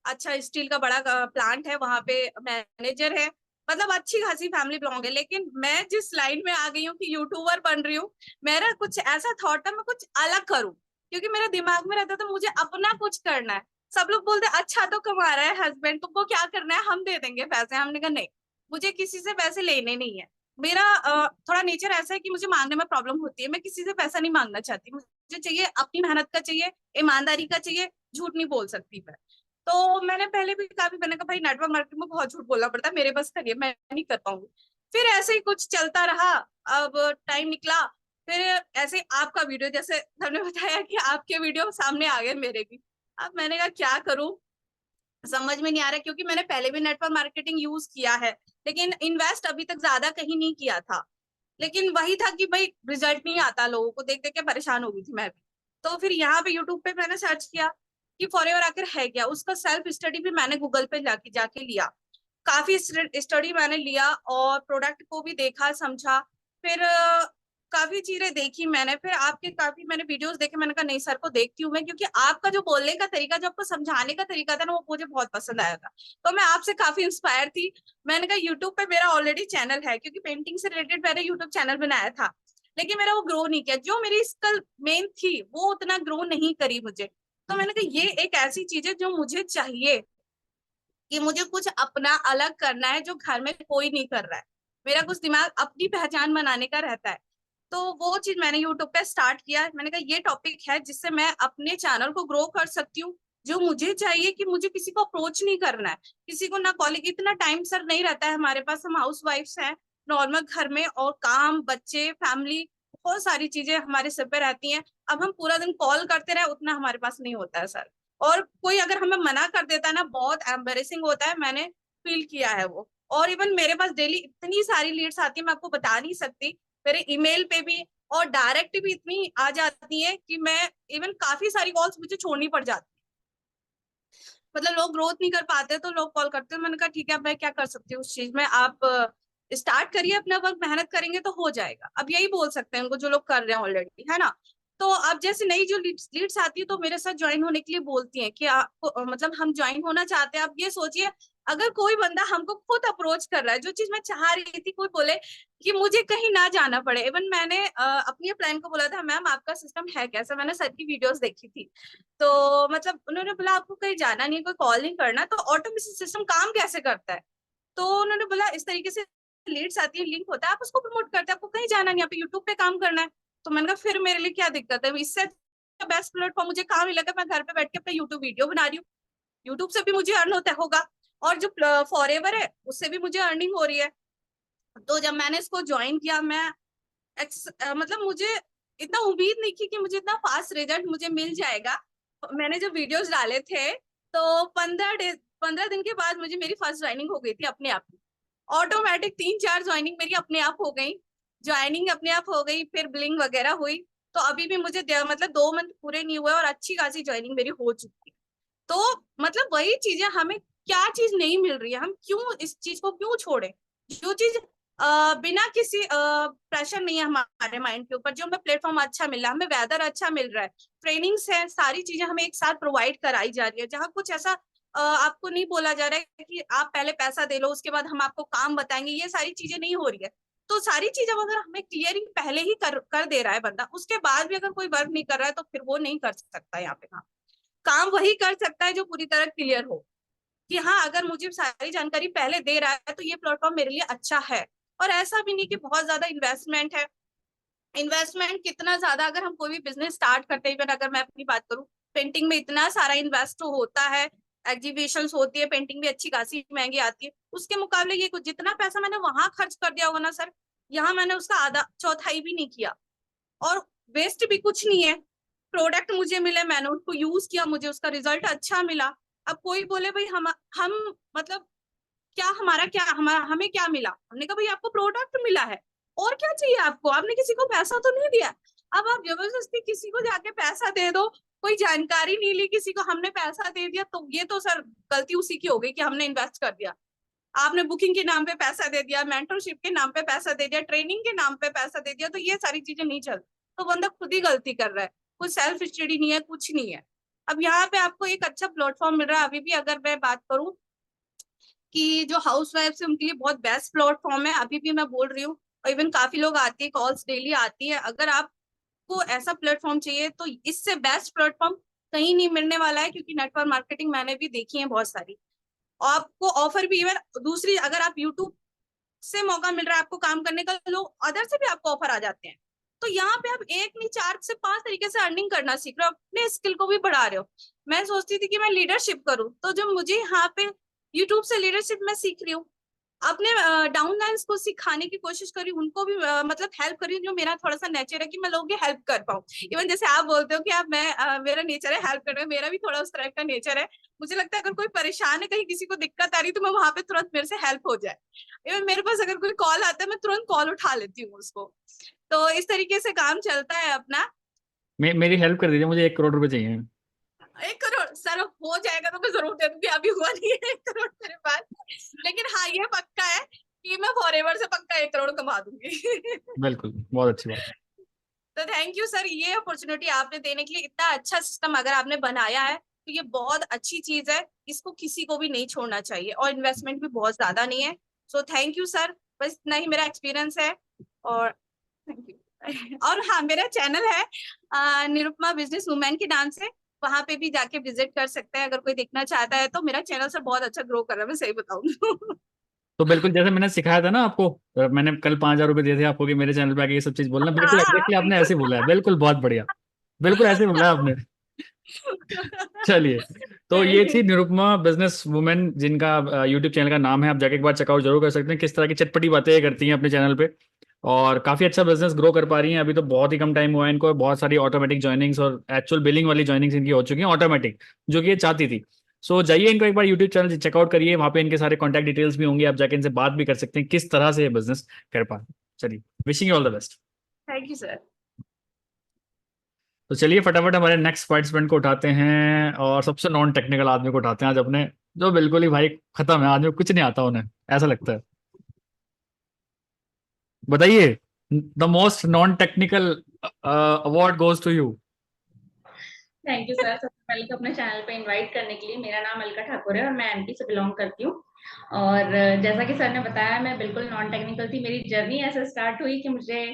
अच्छा स्टील का बड़ा प्लांट है, वहां पे मैनेजर है। मतलब अच्छी खासी फैमिली बिलोंग है। लेकिन मैं जिस लाइन में आ गई हूँ कि यूट्यूबर बन रही हूँ, मेरा कुछ ऐसा थॉट था मैं कुछ अलग करूँ, क्योंकि मेरे दिमाग में रहता था मुझे अपना कुछ करना है। सब लोग बोलते अच्छा तो कमा रहा है हस्बैंड, तुमको क्या करना है, हम दे देंगे पैसे। हमने कहा नहीं, मुझे किसी से पैसे लेने नहीं है। मेरा थोड़ा नेचर ऐसा है कि मुझे मांगने में प्रॉब्लम होती है, मैं किसी से पैसा नहीं मांगना चाहती, मुझे चाहिए अपनी मेहनत का चाहिए, ईमानदारी का चाहिए, झूठ नहीं बोल सकती मैं। तो मैंने पहले भी काफी, मैंने कहा भाई नेटवर्क मार्केटिंग में बहुत झूठ बोलना पड़ता है, मेरे बस करिए, मैं नहीं कर पाऊंगी। फिर ऐसे ही कुछ चलता रहा, अब टाइम निकला, फिर ऐसे आपका वीडियो, जैसे हमने बताया कि आपके वीडियो सामने आ गए मेरे भी। अब मैंने कहा क्या करूं, समझ में नहीं आ रहा, क्योंकि मैंने पहले भी नेटवर्क मार्केटिंग यूज किया है, लेकिन इन्वेस्ट अभी तक ज्यादा कहीं नहीं किया था। लेकिन वही था कि भाई रिजल्ट नहीं आता, लोगों को देख देख के परेशान हो गई थी मैं भी। तो फिर यहाँ पे यूट्यूब पे मैंने सर्च किया कि फॉरएवर आखिर है क्या, उसका सेल्फ स्टडी भी मैंने गूगल पे जाके लिया, काफी स्टडी मैंने लिया और प्रोडक्ट को भी देखा समझा। फिर काफी चीजें देखी मैंने, फिर आपके काफी मैंने वीडियोस देखे, मैंने कहा नहीं सर को देखती हूँ मैं, क्योंकि आपका जो बोलने का तरीका, जो आपको समझाने का तरीका था ना, वो मुझे बहुत पसंद आया था। तो मैं आपसे काफी इंस्पायर थी। मैंने कहा यूट्यूब पे मेरा ऑलरेडी चैनल है, क्योंकि पेंटिंग से रिलेटेड मैंने यूट्यूब चैनल बनाया था, लेकिन मेरा वो ग्रो नहीं किया, जो मेरी स्किल मेन थी वो उतना ग्रो नहीं करी मुझे। तो मैंने कहा ये एक ऐसी चीज है जो मुझे चाहिए, कि मुझे कुछ अपना अलग करना है जो घर में कोई नहीं कर रहा है, मेरा कुछ दिमाग अपनी पहचान बनाने का रहता है। तो वो चीज मैंने यूट्यूब पे स्टार्ट किया, मैंने कहा ये टॉपिक है जिससे मैं अपने चैनल को ग्रो कर सकती हूँ, जो मुझे चाहिए, कि मुझे किसी को अप्रोच नहीं करना है, किसी को ना कॉलिंग, इतना टाइम सर नहीं रहता है हमारे पास, हम हाउस वाइफ्स हैं नॉर्मल घर में, और काम, बच्चे, फैमिली, बहुत सारी चीजें हमारे सिर पे रहती हैं। अब हम पूरा दिन कॉल करते रहे, उतना हमारे पास नहीं होता है सर। और कोई अगर हमें मना कर देता है ना, बहुत एम्बेरेसिंग होता है, मैंने फील किया है वो। और इवन मेरे पास डेली इतनी सारी लीड्स आती है, मैं आपको बता नहीं सकती, मेरे ईमेल पे भी और डायरेक्ट भी इतनी आ जाती है कि मैं इवन काफी सारी कॉल्स मुझे छोड़नी पड़ जाती है। मतलब लोग ग्रोथ नहीं कर पाते तो लोग कॉल करते हैं, मैंने कहा ठीक है, अब मैं क्या कर सकती हूँ उस चीज में, आप स्टार्ट करिए अपना वर्क, मेहनत करेंगे तो हो जाएगा। अब यही बोल सकते हैं उनको जो लोग कर रहे हैं ऑलरेडी, है ना। तो अब जैसे नई जो लीड्स आती है तो मेरे साथ ज्वाइन होने के लिए बोलती हैं कि आपको मतलब हम ज्वाइन होना चाहते हैं। आप ये सोचिए, अगर कोई बंदा हमको खुद अप्रोच कर रहा है, जो चीज मैं चाह रही थी, कोई बोले कि मुझे कहीं ना जाना पड़े। इवन मैंने अपनी प्लान को बोला था, मैम आपका सिस्टम है कैसा, मैंने सर की वीडियोस देखी थी, तो मतलब उन्होंने बोला आपको कहीं जाना नहीं, कोई कॉल नहीं करना, तो ऑटोमेशन सिस्टम काम कैसे करता है। तो उन्होंने बोला इस तरीके से लीड्स आती है, लिंक होता है, आप उसको प्रमोट करते हैं, आपको कहीं जाना नहीं, आप यूट्यूब पे काम करना है। तो मैंने कहा फिर मेरे लिए क्या दिक्कत है, इससे बेस्ट प्लेटफॉर्म मुझे कहाँ मिलेगा, मैं घर पे बैठ के अपना यूट्यूब वीडियो बना रही हूँ, यूट्यूब से भी मुझे अर्न होता होगा, और जो फॉरएवर है उससे भी मुझे अर्निंग हो रही है। तो जब मैंने इसको ज्वाइन किया, मैं मतलब मुझे इतना उम्मीद नहीं की कि मुझे इतना फास्ट रिजल्ट मुझे मिल जाएगा। मैंने जो वीडियोस डाले थे तो 15 दिन के बाद मुझे मेरी फर्स्ट ज्वाइनिंग हो गई थी अपने आप ही, ऑटोमेटिक 3-4 ज्वाइनिंग मेरी अपने आप हो गई, ज्वाइनिंग अपने आप हो गई, फिर बिलिंग वगैरह हुई। तो अभी भी मुझे मतलब 2 मंथ पूरे नहीं हुए और अच्छी खासी ज्वाइनिंग मेरी हो चुकी है। तो मतलब वही चीजें, हमें क्या चीज नहीं मिल रही है, हम क्यों इस चीज को क्यों छोड़े, जो चीज बिना किसी प्रेशर नहीं है हमारे माइंड के ऊपर, जो हमें प्लेटफॉर्म अच्छा मिल रहा है, हमें वेदर अच्छा मिल रहा है, ट्रेनिंग्स है, सारी चीजें हमें एक साथ प्रोवाइड कराई जा रही है, जहाँ कुछ ऐसा आपको नहीं बोला जा रहा है कि आप पहले पैसा दे लो उसके बाद हम आपको काम बताएंगे, ये सारी चीजें नहीं हो रही है। तो सारी चीजें अगर हमें क्लियरिंग पहले ही कर दे रहा है बंदा, उसके बाद भी अगर कोई वर्क नहीं कर रहा है तो फिर वो नहीं कर सकता यहाँ पे काम वही कर सकता है जो पूरी तरह क्लियर हो, कि हाँ अगर मुझे सारी जानकारी पहले दे रहा है तो ये प्लेटफॉर्म मेरे लिए अच्छा है। और ऐसा भी नहीं कि बहुत ज्यादा इन्वेस्टमेंट है, इन्वेस्टमेंट कितना ज्यादा, अगर हम कोई भी बिजनेस स्टार्ट करते हैं, अगर मैं अपनी बात करूँ, पेंटिंग में इतना सारा इन्वेस्ट होता है, एग्जीबिशंस होती है, पेंटिंग भी अच्छी खासी महंगी आती है, उसके मुकाबले ये कुछ जितना पैसा मैंने वहां खर्च कर दिया होगा ना सर, यहाँ मैंने उसका आधा चौथाई भी नहीं किया, और वेस्ट भी कुछ नहीं है। प्रोडक्ट मुझे मिले, मैंने उसको यूज किया, मुझे उसका रिजल्ट अच्छा मिला। अब कोई बोले भाई हम मतलब क्या हमारा क्या हमारा हमें क्या मिला, हमने कहा भाई आपको प्रोडक्ट मिला है, और क्या चाहिए आपको, आपने किसी को पैसा तो नहीं दिया। अब आप जबरदस्ती किसी को जाके पैसा दे दो, कोई जानकारी नहीं ली किसी को, हमने पैसा दे दिया, तो ये तो सर गलती उसी की हो गई कि हमने इन्वेस्ट कर दिया। आपने बुकिंग के नाम पे पैसा दे दिया, मेंटरशिप के नाम पे पैसा दे दिया, ट्रेनिंग के नाम पे पैसा दे दिया, तो ये सारी चीजें नहीं चलती, तो बंदा खुद ही गलती कर रहा है, कोई सेल्फ स्टडी नहीं है, कुछ नहीं है। अब यहाँ पे आपको एक अच्छा प्लेटफॉर्म मिल रहा है, अभी भी अगर मैं बात करूं कि जो हाउस वाइफ है उनके लिए बहुत बेस्ट प्लेटफॉर्म है, अभी भी मैं बोल रही हूँ, और इवन काफी लोग आती है, कॉल्स डेली आती है। अगर आपको ऐसा प्लेटफॉर्म चाहिए तो इससे बेस्ट प्लेटफॉर्म कहीं नहीं मिलने वाला है, क्योंकि नेटवर्क मार्केटिंग मैंने भी देखी है बहुत सारी, और आपको ऑफर भी, इवन दूसरी, अगर आप यूट्यूब से मौका मिल रहा है आपको काम करने का, लोग अदर से भी आपको ऑफर आ जाते हैं, तो यहाँ पे आप एक नहीं 4 से 5 तरीके से अर्निंग करना सीख रहे हो, अपने स्किल को भी बढ़ा रहे हो। मैं सोचती थी कि मैं लीडरशिप करूँ, तो जब मुझे यहाँ पे यूट्यूब से लीडरशिप मैं सीख रही हूँ, अपने डाउनलाइंस को सिखाने की कोशिश करी, उनको भी मतलब हेल्प करी, जो मेरा थोड़ा सा नेचर है कि मैं लोगों की हेल्प कर पाऊँ। इवन जैसे आप बोलते हो कि आप मेरा नेचर है हेल्प करने, मेरा भी थोड़ा उस तरह का नेचर है। मुझे लगता है अगर कोई परेशान है, कहीं किसी को दिक्कत आ रही, तो मैं वहां पे तुरंत मेरे से हेल्प हो जाए। इवन मेरे पास अगर कोई कॉल आता है, मैं तुरंत कॉल उठा लेती हूँ उसको। तो इस तरीके से काम चलता है अपना। मेरी हेल्प कर दीजिए, मुझे 1 करोड़ रुपए चाहिए। 1 करोड़ सर हो जाएगा तो मैं जरूर दे दूंगी, अभी हुआ नहीं है 1 करोड़ मेरे पास, लेकिन हाँ ये पक्का है कि मैं फॉरएवर से पक्का 1 करोड़ कमा दूंगी। बिल्कुल, बहुत अच्छी बात। तो थैंक यू सर, ये अपॉर्चुनिटी आपने देने के लिए, इतना अच्छा सिस्टम अगर आपने बनाया है तो ये बहुत अच्छी चीज है, इसको किसी को भी नहीं छोड़ना चाहिए, और इन्वेस्टमेंट भी बहुत ज्यादा नहीं है। सो थैंक यू सर, बस इतना ही मेरा एक्सपीरियंस है, और थैंक यू। और हाँ, मेरा चैनल है निरुपमा बिजनेस वुमेन के नाम से, वहां पे भी जाके विजिट कर सकते हैं अगर कोई देखना चाहता है। तो मेरा चैनल सर बहुत अच्छा ग्रो कर रहा है, मैं सही बताऊं। तो बिल्कुल जैसे मैंने सिखाया था ना आपको, मैंने कल 5,000 रुपए दिए थे आपको कि मेरे चैनल पे आके ये सब चीज बोलना, बिल्कुल हाँ एग्जैक्टली आपने ऐसे बोला है, बिल्कुल। बिल्कुल बहुत बढ़िया, बिल्कुल ऐसे बोला है आपने। चलिए, तो ये थी निरुपमा बिजनेस वुमेन, जिनका यूट्यूब चैनल का नाम है, आप जाके एक बार चेकआउट जरूर कर सकते हैं, किस तरह की चटपटी बातें ये करती हैं अपने चैनल पे, और काफी अच्छा बिजनेस ग्रो कर पा रही हैं। अभी तो बहुत ही कम टाइम हुआ है इनको, बहुत सारी ऑटोमेटिक ज्वाइनिंग्स और एक्चुअल बिलिंग वाली ज्वाइनिंग्स इनकी हो चुकी हैं ऑटोमेटिक, जो कि ये चाहती थी। सो जाइए इनको एक बार यूट्यूब चैनल चेकआउट करिए, वहाँ पे इनके सारे कॉन्टैक्ट डिटेल्स भी होंगे, आप जाके इनसे बात भी कर सकते हैं किस तरह से ये बिजनेस कर पाए। चलिए, wishing you all the best. Thank you sir. तो चलिए फटाफट हमारे नेक्स्ट पार्टिसिपेंट को उठाते हैं, और सबसे नॉन टेक्निकल आदमी को उठाते हैं आज अपने, जो बिल्कुल ही भाई खत्म है, आदमी को कुछ नहीं आता उन्हें, ऐसा लगता है। बताइए, the most non technical award goes to you. Thank you sir, सबसे पहले तो अपने चैनल पे इनवाइट करने के लिए। मेरा नाम अलका ठाकुर है और मैं एमपी से बिलोंग करती हूँ। और जैसा कि सर ने बताया, मैं बिल्कुल नॉन टेक्निकल थी। मेरी जर्नी ऐसे स्टार्ट हुई कि मुझे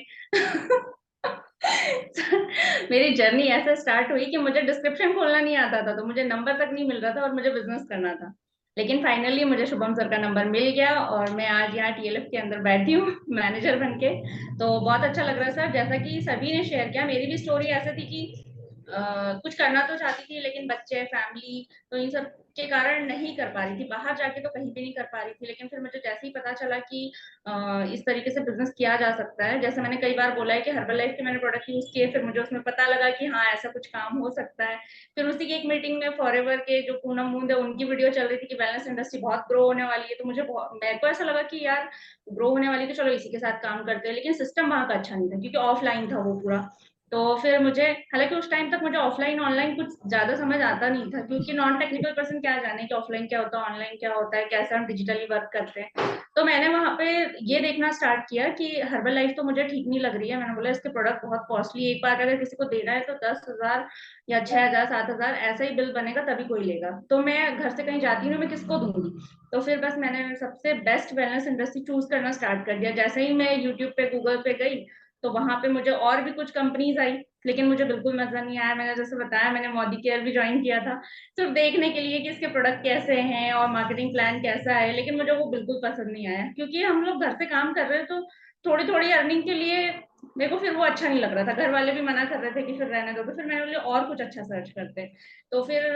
मेरी जर्नी ऐसे स्टार्ट हुई कि मुझे डिस्क्रिप्शन खोलना नहीं आता था, तो मुझे नंबर तक नहीं मिल रहा था और मुझे बिजनेस करना था। लेकिन फाइनली मुझे शुभम सर का नंबर मिल गया और मैं आज यहाँ टीएलएफ के अंदर बैठी हूँ मैनेजर बन के। तो बहुत अच्छा लग रहा है सर। जैसा कि सभी ने शेयर किया, मेरी भी स्टोरी ऐसे थी कि कुछ करना तो चाहती थी, लेकिन बच्चे, फैमिली, तो इन सब के कारण नहीं कर पा रही थी। बाहर जाके तो कहीं भी नहीं कर पा रही थी। लेकिन फिर मुझे जैसे ही पता चला कि इस तरीके से बिजनेस किया जा सकता है, जैसे मैंने कई बार बोला है कि हर्बल लाइफ के मैंने प्रोडक्ट यूज किए, फिर मुझे उसमें पता लगा कि हाँ ऐसा कुछ काम हो सकता है। फिर उसी की एक मीटिंग में फॉरएवर के जो पूनम मूंद है, उनकी वीडियो चल रही थी कि वेलनेस इंडस्ट्री बहुत ग्रो होने वाली है। तो मेरे को ऐसा लगा कि यार ग्रो होने वाली, तो चलो इसी के साथ काम करते हैं। लेकिन सिस्टम वहां का अच्छा नहीं था, क्योंकि ऑफलाइन था वो पूरा। तो फिर मुझे, हालांकि उस टाइम तक मुझे ऑफलाइन ऑनलाइन कुछ ज्यादा समझ आता नहीं था, क्योंकि नॉन टेक्निकल पर्सन क्या जाने कि ऑफलाइन क्या होता है, ऑनलाइन क्या होता है, कैसे हम डिजिटली वर्क करते हैं। तो मैंने वहां पे ये देखना स्टार्ट किया कि हर्बल लाइफ तो मुझे ठीक नहीं लग रही है। मैंने बोला इसके प्रोडक्ट बहुत कॉस्टली, एक बार अगर किसी को देना है तो 10,000 या 6,000 7,000 ऐसा ही बिल बनेगा, तभी कोई लेगा। तो मैं घर से कहीं जाती हूँ, मैं किसको दूंगी। तो फिर बस मैंने सबसे बेस्ट वेलनेस इंडस्ट्री चूज करना स्टार्ट कर दिया। जैसे ही मैं यूट्यूब पे, गूगल पे गई, तो वहां पे मुझे और भी कुछ कंपनीज आई, लेकिन मुझे बिल्कुल मजा नहीं आया। मैंने जैसे बताया, मैंने मोदी केयर भी ज्वाइन किया था सिर्फ देखने के लिए कि इसके प्रोडक्ट कैसे हैं और मार्केटिंग प्लान कैसा है, लेकिन मुझे वो बिल्कुल पसंद नहीं आया। क्योंकि हम लोग घर से काम कर रहे हैं, तो थोड़ी थोड़ी अर्निंग के लिए मेरे को फिर वो अच्छा नहीं लग रहा था, घर वाले भी मना कर रहे थे कि फिर रहने दो, तो फिर मैंने बोले और कुछ अच्छा सर्च करते। तो फिर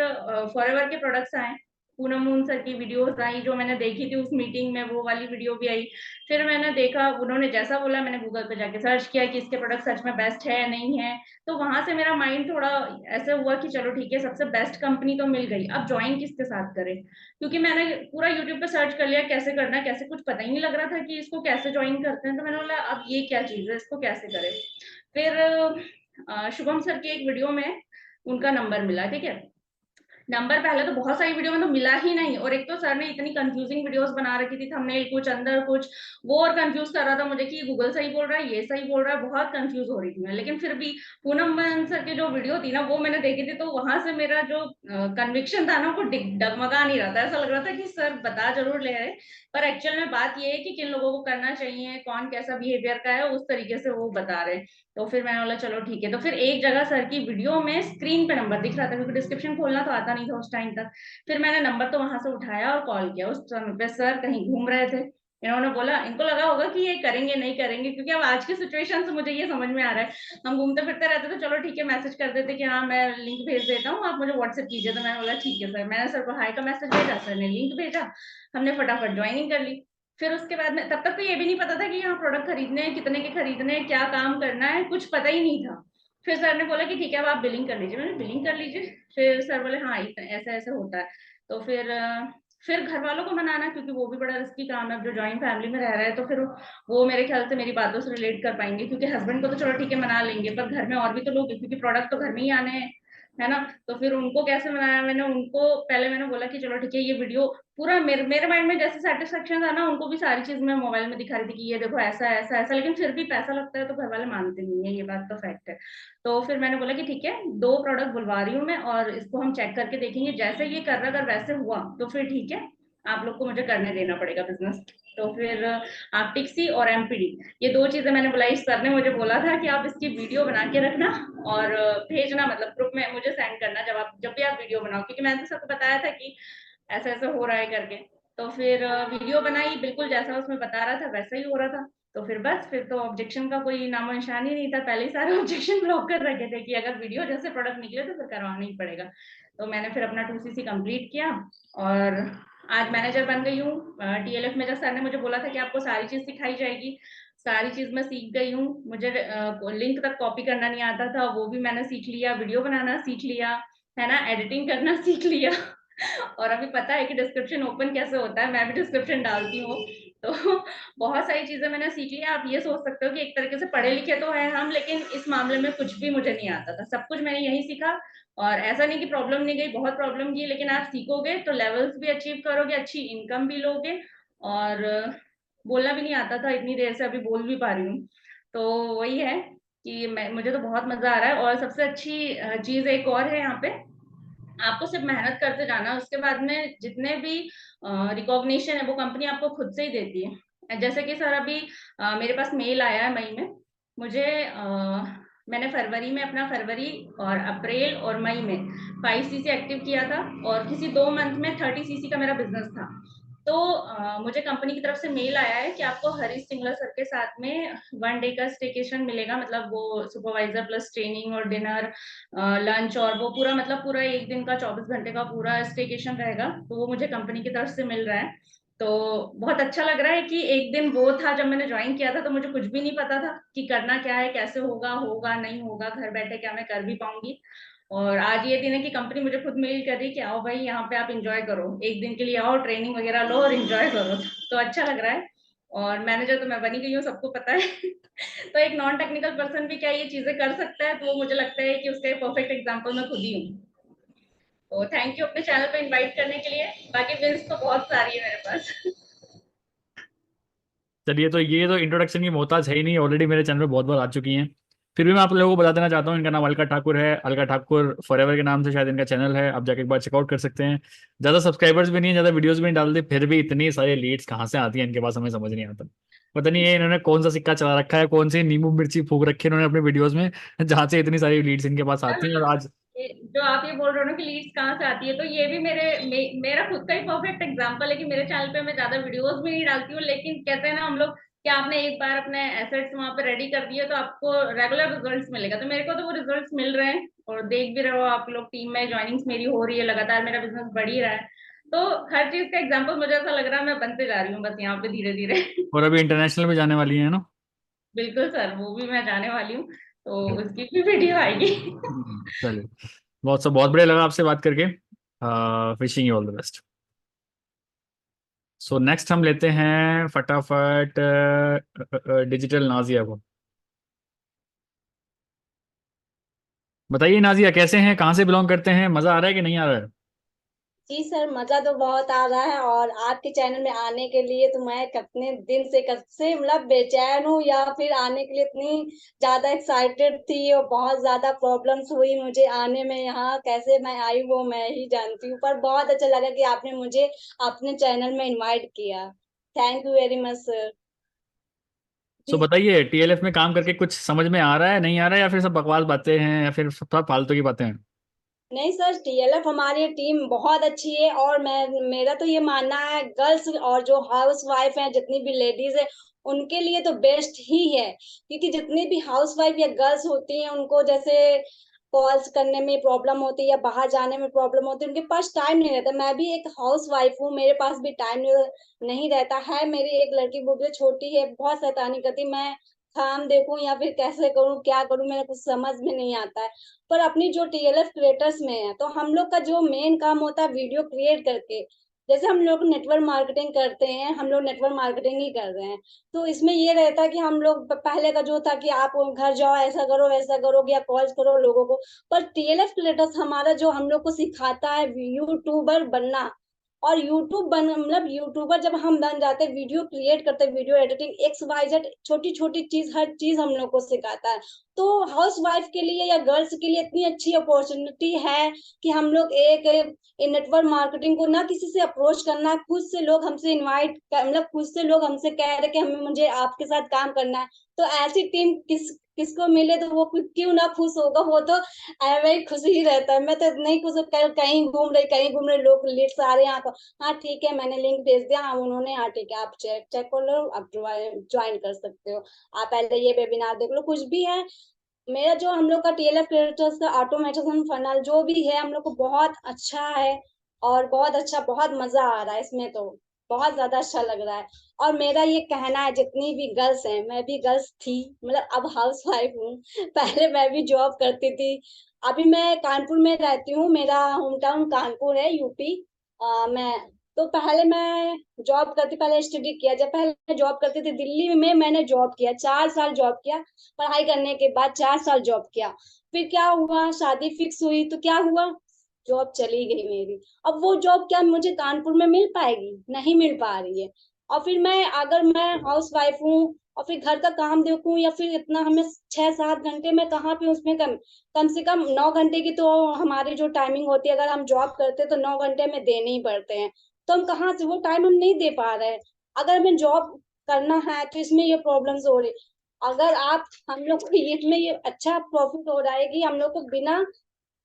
फॉरएवर के प्रोडक्ट्स आए, पूनम मून सर की वीडियोस आई जो मैंने देखी थी उस मीटिंग में, वो वाली वीडियो भी आई। फिर मैंने देखा उन्होंने जैसा बोला, मैंने गूगल पे जाके सर्च किया कि इसके प्रोडक्ट सच में बेस्ट है या नहीं है। तो वहां से मेरा माइंड थोड़ा ऐसे हुआ कि चलो ठीक है, सबसे बेस्ट कंपनी तो मिल गई, अब ज्वाइन किसके साथ करें, क्योंकि मैंने पूरा यूट्यूब पे सर्च कर लिया कैसे करना है कैसे, कुछ पता ही नहीं लग रहा था कि इसको कैसे ज्वाइन करते हैं। तो मैंने बोला अब ये क्या चीज है, इसको कैसे करें। फिर शुभम सर की एक वीडियो में उनका नंबर मिला, ठीक है। नंबर पहले तो बहुत सारी वीडियो में तो मिला ही नहीं, और एक तो सर ने इतनी कंफ्यूजिंग वीडियोस बना रखी थी, थंबनेल कुछ अंदर कुछ, वो और कंफ्यूज कर रहा था मुझे कि गूगल सही बोल रहा है ये सही बोल रहा है, बहुत कंफ्यूज हो रही थी मैं। लेकिन फिर भी पूनम सर की जो वीडियो थी ना वो मैंने देखी थी, तो वहां से मेरा जो कन्विक्शन था ना वो डगमगा नहीं रहा था, ऐसा लग रहा था कि सर बता जरूर ले रहे, पर एक्चुअल में बात ये है कि किन लोगों को करना चाहिए, कौन कैसा बिहेवियर का है, उस तरीके से वो बता रहे। तो फिर मैंने बोला चलो ठीक है। तो फिर एक जगह सर की वीडियो में स्क्रीन पे नंबर दिख रहा था, क्योंकि डिस्क्रिप्शन खोलना तो आता नहीं था उस टाइम तक। फिर मैंने नंबर तो वहां से उठाया और कॉल किया। उस समय पे सर कहीं घूम रहे थे, इन्होंने बोला, इनको लगा होगा कि ये करेंगे नहीं करेंगे, क्योंकि अब आज की सिचुएशन से मुझे ये समझ में आ रहा है, हम घूमते फिरते रहते तो चलो ठीक है मैसेज कर देते कि हाँ मैं लिंक भेज देता हूँ आप मुझे व्हाट्सएप कीजिए। तो मैंने बोला ठीक है सर, मैंने सर को हाई का मैसेज भेजा, सर ने लिंक भेजा, हमने फटाफट ज्वाइनिंग कर ली। फिर उसके बाद में तब तक तो ये भी नहीं पता था कि यहाँ प्रोडक्ट खरीदने हैं, कितने के खरीदने हैं, क्या काम करना है, कुछ पता ही नहीं था। फिर सर ने बोला कि ठीक है अब आप बिलिंग कर लीजिए, मैंने बिलिंग कर लीजिए। फिर सर बोले हाँ ऐसा ऐसा होता है। तो फिर घर वालों को मनाना, क्योंकि वो भी बड़ा रिस्की काम है, अब जो जॉइंट फैमिली में रह रहा है तो फिर वो मेरे ख्याल से मेरी बातों से रिलेट कर पाएंगे, क्योंकि हस्बैंड को तो चलो ठीक है मना लेंगे, पर घर में और भी तो लोग हैं, क्योंकि प्रोडक्ट तो घर में ही आने हैं, है ना। तो फिर उनको कैसे मनाया, मैंने उनको पहले मैंने बोला कि चलो ठीक है, ये वीडियो पूरा मेरे माइंड में जैसे सेटिस्फेक्शन था ना, उनको भी सारी चीज मैं मोबाइल में दिखा रही थी कि ये देखो ऐसा ऐसा ऐसा, लेकिन फिर भी पैसा लगता है तो घर वाले मानते नहीं है, ये बात तो फैक्ट है। तो फिर मैंने बोला कि ठीक है 2 प्रोडक्ट बुलवा रही हूँ मैं, और इसको हम चेक करके देखेंगे, जैसे ये कर रहा अगर वैसे हुआ तो फिर ठीक है, आप लोग को मुझे करने देना पड़ेगा बिजनेस। तो फिर आप टिक्सी और एमपीडी, ये 2 चीजें मैंने बुलाई। सर ने मुझे बोला था कि आप इसकी वीडियो बना के रखना और भेजना, मतलब ग्रुप में मुझे सेंड करना जब भी आप वीडियो बनाओ, क्योंकि मैंने तो सबको बताया था कि ऐसा ऐसा हो रहा है करके। तो फिर वीडियो बनाई, बिल्कुल जैसा उसमें बता रहा था वैसा ही हो रहा था। तो फिर बस फिर तो ऑब्जेक्शन का कोई नामो निशान ही नहीं था, पहले ही सारे ऑब्जेक्शन ब्लॉक कर रखे थे कि अगर वीडियो जैसे प्रोडक्ट निकले तो फिर करवाना ही पड़ेगा। तो मैंने फिर अपना 2cc कंप्लीट किया, और आज मैनेजर बन गई हूँ। टीएलएफ में जब सर ने मुझे बोला था कि आपको सारी चीज सिखाई जाएगी, सारी चीज मैं सीख गई हूँ। मुझे लिंक तक कॉपी करना नहीं आता था, वो भी मैंने सीख लिया, वीडियो बनाना सीख लिया, है ना, एडिटिंग करना सीख लिया। और अभी पता है कि डिस्क्रिप्शन ओपन कैसे होता है, मैं भी डिस्क्रिप्शन डालती हूँ। तो बहुत सारी चीजें मैंने सीख ली। आप ये सोच सकते हो कि एक तरीके से पढ़े लिखे तो है हम, लेकिन इस मामले में कुछ भी मुझे नहीं आता था, सब कुछ मैंने यही सीखा। और ऐसा नहीं कि प्रॉब्लम नहीं गई, बहुत प्रॉब्लम की, लेकिन आप सीखोगे तो लेवल्स भी अचीव करोगे, अच्छी इनकम भी लोगे। और बोलना भी नहीं आता था, इतनी देर से अभी बोल भी पा रही हूँ। तो वही है कि मुझे तो बहुत मजा आ रहा है। और सबसे अच्छी चीज एक और है यहाँ पे, आपको सिर्फ मेहनत करते जाना, उसके बाद में जितने भी रिकॉग्निशन है वो कंपनी आपको खुद से ही देती है। जैसे कि सर अभी मेरे पास मेल आया है मई में, मुझे मैंने फरवरी में अपना फरवरी और अप्रैल और मई में 5cc एक्टिव किया था, और किसी 2 मंथ में 30cc का मेरा बिजनेस था। तो मुझे कंपनी की तरफ से मेल आया है कि आपको हरीश सिंगला सर के साथ में 1 डे का स्टेकेशन मिलेगा, मतलब वो सुपरवाइजर प्लस ट्रेनिंग और डिनर लंच, और वो पूरा मतलब पूरा एक दिन का 24 घंटे का पूरा स्टेकेशन रहेगा। तो वो मुझे कंपनी की तरफ से मिल रहा है। तो बहुत अच्छा लग रहा है कि एक दिन वो था जब मैंने ज्वाइन किया था, तो मुझे कुछ भी नहीं पता था कि करना क्या है, कैसे होगा होगा नहीं होगा, घर बैठे क्या मैं कर भी पाऊंगी। और आज ये दिन है कि कंपनी मुझे खुद मेल कर रही कि आओ भाई यहाँ पे आप इंजॉय करो, एक दिन के लिए आओ, ट्रेनिंग वगैरह लो और इंजॉय करो। तो अच्छा लग रहा है। और मैनेजर तो मैं बनी गई हूँ, सबको पता है। तो एक नॉन टेक्निकल पर्सन भी क्या ये चीजें कर सकता है, तो वो मुझे लगता है कि उसका एक परफेक्ट एग्जांपल मैं खुद ही हूँ। तो थैंक यू अपने चैनल पे इनवाइट करने के लिए, बाकी विंस तो बहुत सारी है मेरे पास। चलिए, तो ये तो इंट्रोडक्शन की मोहताज है ही नहीं, ऑलरेडी मेरे चैनल पे बहुत बार आ चुकी हैं। फिर भी मैं आप लोगों को बता देना चाहता हूँ, इनका नाम अलका ठाकुर है। अलका ठाकुर फॉरएवर के नाम से शायद इनका चैनल है, आप जाके एक बार चेकआउट कर सकते हैं। ज़्यादा सब्सक्राइबर्स भी नहीं है, ज़्यादा वीडियोस भी नहीं डालते, फिर भी इतनी सारी लीड्स कहाँ से आती हैं इनके पास, हमें समझ नहीं आता। पता नहीं ये इन्होंने कौन सा सिक्का चला रखा है, कौन सी नींबू मिर्ची फूक रखी है इन्होंने अपने वीडियोज में, जहाँ से इतनी सारी लीड्स इनके पास आती हैं। और आज जो आप ये बोल रहे हो ना कि लीड्स कहाँ से आती है, तो ये भी मेरा खुद का ही परफेक्ट एग्जांपल है कि मेरे चैनल पे मैं ज्यादा वीडियोस भी नहीं डालती हूँ, लेकिन कहते हैं ना हम लोग कि आपने एक बार अपने एसेट्स वहां पे रेडी कर दिए तो आपको रेगुलर रिजल्ट्स मिलेगा। तो मेरे को तो वो रिजल्ट्स मिल रहे हैं, और देख भी रहे हो आप लोग, टीम में ज्वाइनिंग्स मेरी हो रही है, लगातार मेरा बिजनेस बढ़ ही रहा है। तो हर चीज का एग्जाम्पल मुझे ऐसा लग रहा है मैं बनते जा रही हूँ बस यहाँ पे धीरे धीरे। और अभी इंटरनेशनल में जाने वाली है ना? बिल्कुल सर, वो भी मैं जाने वाली हूँ, तो उसकी भी वीडियो आएगी। चलिए, बहुत बढ़िया लगा आपसे बात करके। Wishing you all the best. So next हम लेते हैं फटाफट डिजिटल नाजिया को। बताइए नाजिया, कैसे हैं, कहाँ से बिलोंग करते हैं, मजा आ रहा है कि नहीं आ रहा है? जी सर, मजा तो बहुत आ रहा है, और आपके चैनल में आने के लिए तो मैं कितने दिन से कब से मतलब बेचैन हूँ, या फिर आने के लिए इतनी ज्यादा एक्साइटेड थी, और बहुत ज्यादा प्रॉब्लम्स हुई मुझे आने में। यहाँ कैसे मैं आई वो मैं ही जानती हूँ, पर बहुत अच्छा लगा कि आपने मुझे अपने चैनल में इनवाइट किया। Thank you very much sir. So बताइए, टीएलएफ में काम करके कुछ समझ में आ रहा है, नहीं आ रहा है, या फिर सब बकवास बातें हैं, या फिर सब फालतू की बातें हैं? नहीं सर, टीएलएफ हमारी टीम बहुत अच्छी है, और मेरा तो ये मानना है गर्ल्स और जो हाउस वाइफ हैं, जितनी भी लेडीज है, उनके लिए तो बेस्ट ही है। क्योंकि जितनी भी हाउस वाइफ या गर्ल्स होती हैं, उनको जैसे कॉल्स करने में प्रॉब्लम होती है या बाहर जाने में प्रॉब्लम होती है, उनके पास टाइम नहीं रहता। मैं भी एक हाउस वाइफ हूँ, मेरे पास भी टाइम नहीं रहता है। मेरी एक लड़की वो भी छोटी है, बहुत शैतानी करती, मैं काम देखूं या फिर कैसे करूं, क्या करूं, मेरे कुछ समझ में नहीं आता है। पर अपनी जो टीएलएफ क्रिएटर्स में है, तो हम लोग का जो मेन काम होता है वीडियो क्रिएट करके, जैसे हम लोग नेटवर्क मार्केटिंग करते हैं, हम लोग नेटवर्क मार्केटिंग ही कर रहे हैं। तो इसमें ये रहता है कि हम लोग पहले का जो था कि आप घर जाओ, ऐसा करो वैसा करो, या कॉल्स करो लोगों को। पर टीएलएफ क्रिएटर्स हमारा जो हम लोग को सिखाता है यूट्यूबर बनना, और यूट्यूब बन मतलब यूट्यूबर जब हम बन जाते हैं, वीडियो क्रिएट करते हैं, वीडियो एडिटिंग XYZ छोटी छोटी चीज, हर चीज हम लोग को सिखाता है। तो हाउस वाइफ के लिए या गर्ल्स के लिए इतनी अच्छी अपॉर्चुनिटी है कि हम लोग एक नेटवर्क मार्केटिंग को ना किसी से अप्रोच करना, खुद से लोग हमसे इनवाइट मतलब खुद से लोग हमसे कह रहे कि हमें मुझे आपके साथ काम करना है। तो ऐसी टीम किसको मिले तो वो क्यों ना खुश होगा, वो तो वही खुश ही रहता है। मैं तो नहीं खुश, कहीं घूम रही, लोग लिस्ट आ रहे हैं, हाँ ठीक है मैंने लिंक भेज दिया, हाँ उन्होंने, हाँ ठीक है आप चेक चेक कर लो, आप ज्वाइन कर सकते हो, आप पहले ये वेबिनार देख लो, कुछ भी है। मेरा जो हम लोग का टीएलएफ क्रिएटर्स का ऑटोमेशन फनल जो भी है, हम लोग को बहुत अच्छा है, और बहुत अच्छा, बहुत मजा आ रहा है इसमें, तो बहुत ज्यादा अच्छा लग रहा है। और मेरा ये कहना है, जितनी भी गर्ल्स हैं, मैं भी गर्ल्स थी, मतलब अब हाउस वाइफ हूँ, पहले मैं भी जॉब करती थी। अभी मैं कानपुर में रहती हूँ, मेरा होम टाउन कानपुर है, यूपी। मैं तो पहले मैं जॉब करती, पहले स्टडी किया, जब पहले जॉब करती थी दिल्ली में, मैंने जॉब किया 4 साल जॉब किया, पढ़ाई करने के बाद 4 साल जॉब किया। फिर क्या हुआ, शादी फिक्स हुई तो क्या हुआ, जॉब चली गई मेरी। अब वो जॉब क्या मुझे कानपुर में मिल पाएगी, नहीं मिल पा रही है। और फिर अगर मैं हाउस वाइफ हूँ, और फिर घर का काम देखूं, या फिर इतना हमें 6-7 घंटे में कहाँ पे, उसमें कम से कम 9 घंटे की तो हमारी जो टाइमिंग होती है, अगर हम जॉब करते हैं तो 9 घंटे में देने ही पड़ते हैं। तो हम कहाँ से वो टाइम हम नहीं दे पा रहे हैं। अगर हमें जॉब करना है तो इसमें ये प्रॉब्लम्स हो रही। अगर आप हम लोग को इसमें ये अच्छा प्रॉफिट हो रहा है कि हम लोग को बिना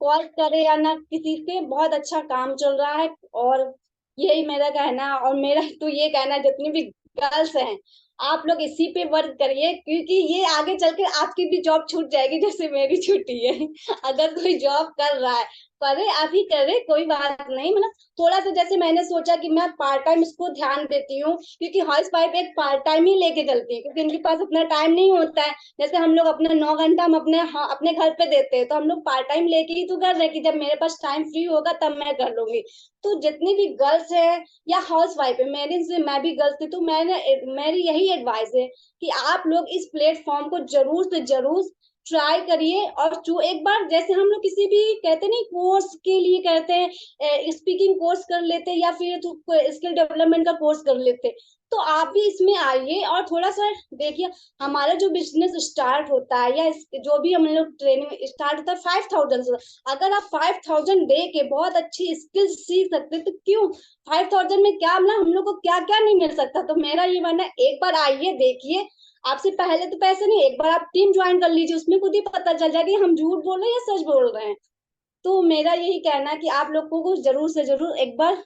कॉल करे या ना किसी से बहुत अच्छा काम चल रहा है। और यही मेरा कहना है, और मेरा तो ये कहना है, जितनी भी गर्ल्स हैं, आप लोग इसी पे वर्क करिए, क्योंकि ये आगे चल के आपकी भी जॉब छूट जाएगी, जैसे मेरी छूटी है। अगर कोई जॉब कर रहा है, करे, अभी करे, कोई बात नहीं, मतलब थोड़ा सा, जैसे मैंने सोचा कि मैं पार्ट टाइम इसको ध्यान देती हूँ, क्योंकि हाउस वाइफ एक पार्ट टाइम ही लेके चलती है, क्योंकि इनके पास अपना टाइम नहीं होता है। जैसे हम लोग अपना 9 घंटा हम अपने घर पे देते हैं, तो हम लोग पार्ट टाइम लेके ही तो कर रहे हैं कि जब मेरे पास टाइम फ्री होगा तब मैं कर लूंगी। तो जितनी भी गर्ल्स है या हाउस वाइफ है, मेरे से मैं भी गर्ल्स थी, तो मेरी यही एडवाइस है कि आप लोग इस प्लेटफॉर्म को जरूर से जरूर ट्राई करिए। और जो एक बार, जैसे हम लोग किसी भी कहते नहीं कोर्स के लिए कहते हैं, स्पीकिंग कोर्स कर लेते, या फिर स्किल डेवलपमेंट का कोर्स कर लेते, तो आप भी इसमें आइए और थोड़ा सा देखिए। हमारा जो बिजनेस स्टार्ट होता है, या जो भी हम लोग ट्रेनिंग स्टार्ट होता है 5,000 से। अगर आप 5,000 दे के बहुत अच्छी स्किल्स सीख सकते, तो क्यों 5,000 में क्या, मतलब हम लोग को क्या क्या नहीं मिल सकता। तो मेरा ये मानना है, एक बार आइए, देखिए, आपसे पहले तो पैसे नहीं, एक बार आप टीम ज्वाइन कर लीजिए, उसमें खुद ही पता चल जाएगा कि हम झूठ बोल रहे हैं या सच बोल रहे हैं। तो मेरा यही कहना है कि आप लोगों को जरूर से जरूर एक बार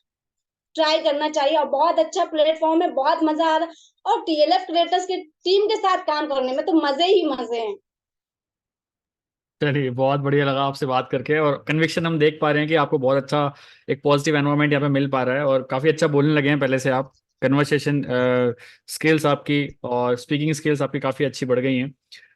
ट्राई करना चाहिए और बहुत अच्छा प्लेटफॉर्म है, बहुत मजा आ रहा है। और टीएलएफ क्रिएटर्स की टीम के साथ काम करने में तो मजे ही मजे हैं। चलिए, बहुत बढ़िया लगा आपसे बात करके, और कन्विक्शन हम देख पा रहे हैं कि आपको बहुत अच्छा एक पॉजिटिव एनवायरनमेंट यहाँ पे मिल पा रहा है, और काफ़ी अच्छा बोलने लगे हैं पहले से आप। कन्वर्सेशन स्किल्स आपकी और स्पीकिंग स्किल्स आपकी काफ़ी अच्छी बढ़ गई हैं।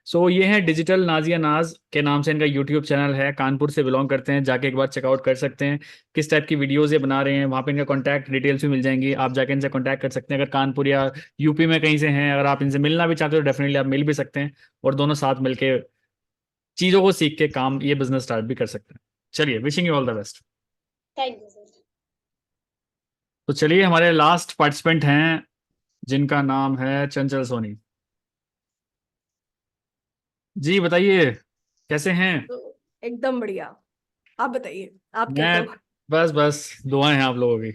सो ये है डिजिटल नाजिया नाज के नाम से इनका यूट्यूब चैनल है, कानपुर से बिलोंग करते हैं, जाके एक बार चेकआउट कर सकते हैं किस टाइप की वीडियोज़ ये बना रहे हैं। वहाँ पे इनका कॉन्टैक्ट डिटेल्स भी मिल जाएंगी, आप जाके इनसे कॉन्टैक्ट कर सकते हैं। अगर कानपुर या यूपी में कहीं से हैं, अगर आप इनसे मिलना भी चाहते हो तो डेफिनेटली आप मिल भी सकते हैं, और दोनों साथ मिलके चीज़ों को सीख के काम ये बिजनेस स्टार्ट भी कर सकते हैं। चलिए, wishing you all the best. Thank you sir. तो चलिए, हमारे लास्ट पार्टिसिपेंट हैं जिनका नाम है चंचल सोनी जी। बताइए कैसे हैं? तो एकदम बढ़िया। आप बताइए, आप कैसे मैं हो? बस बस दुआएं हैं आप लोगों की।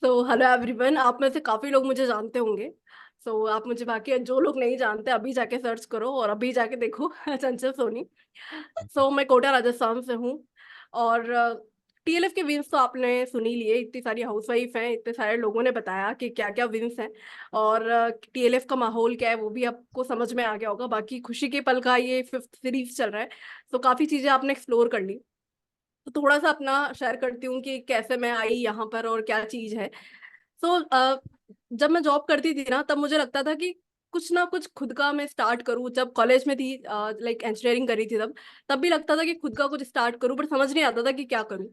तो हेलो एवरीवन, आप में से काफी लोग मुझे जानते होंगे। सो आप मुझे, बाकी जो लोग नहीं जानते अभी जाके सर्च करो और अभी जाके देखो चंचल सोनी। मैं कोटा राजस्थान से हूँ। और टीएलएफ के विंस तो आपने सुन ही लिए, इतनी सारी हाउसवाइफ हैं, इतने सारे लोगों ने बताया कि क्या क्या विंस हैं और टीएलएफ का माहौल क्या है वो भी आपको समझ में आ गया होगा। बाकी खुशी के पल का ये 5th सीरीज चल रहा है, तो काफी चीजें आपने एक्सप्लोर कर ली। तो थोड़ा सा अपना शेयर करती हूँ कि कैसे मैं आई यहाँ पर और क्या चीज है। जब मैं जॉब करती थी ना, तब मुझे लगता था कि कुछ ना कुछ खुद का मैं स्टार्ट करूँ। जब कॉलेज में थी, लाइक इंजीनियरिंग करी थी, तब भी लगता था कि खुद का कुछ स्टार्ट करूँ, पर समझ नहीं आता था कि क्या करूँ।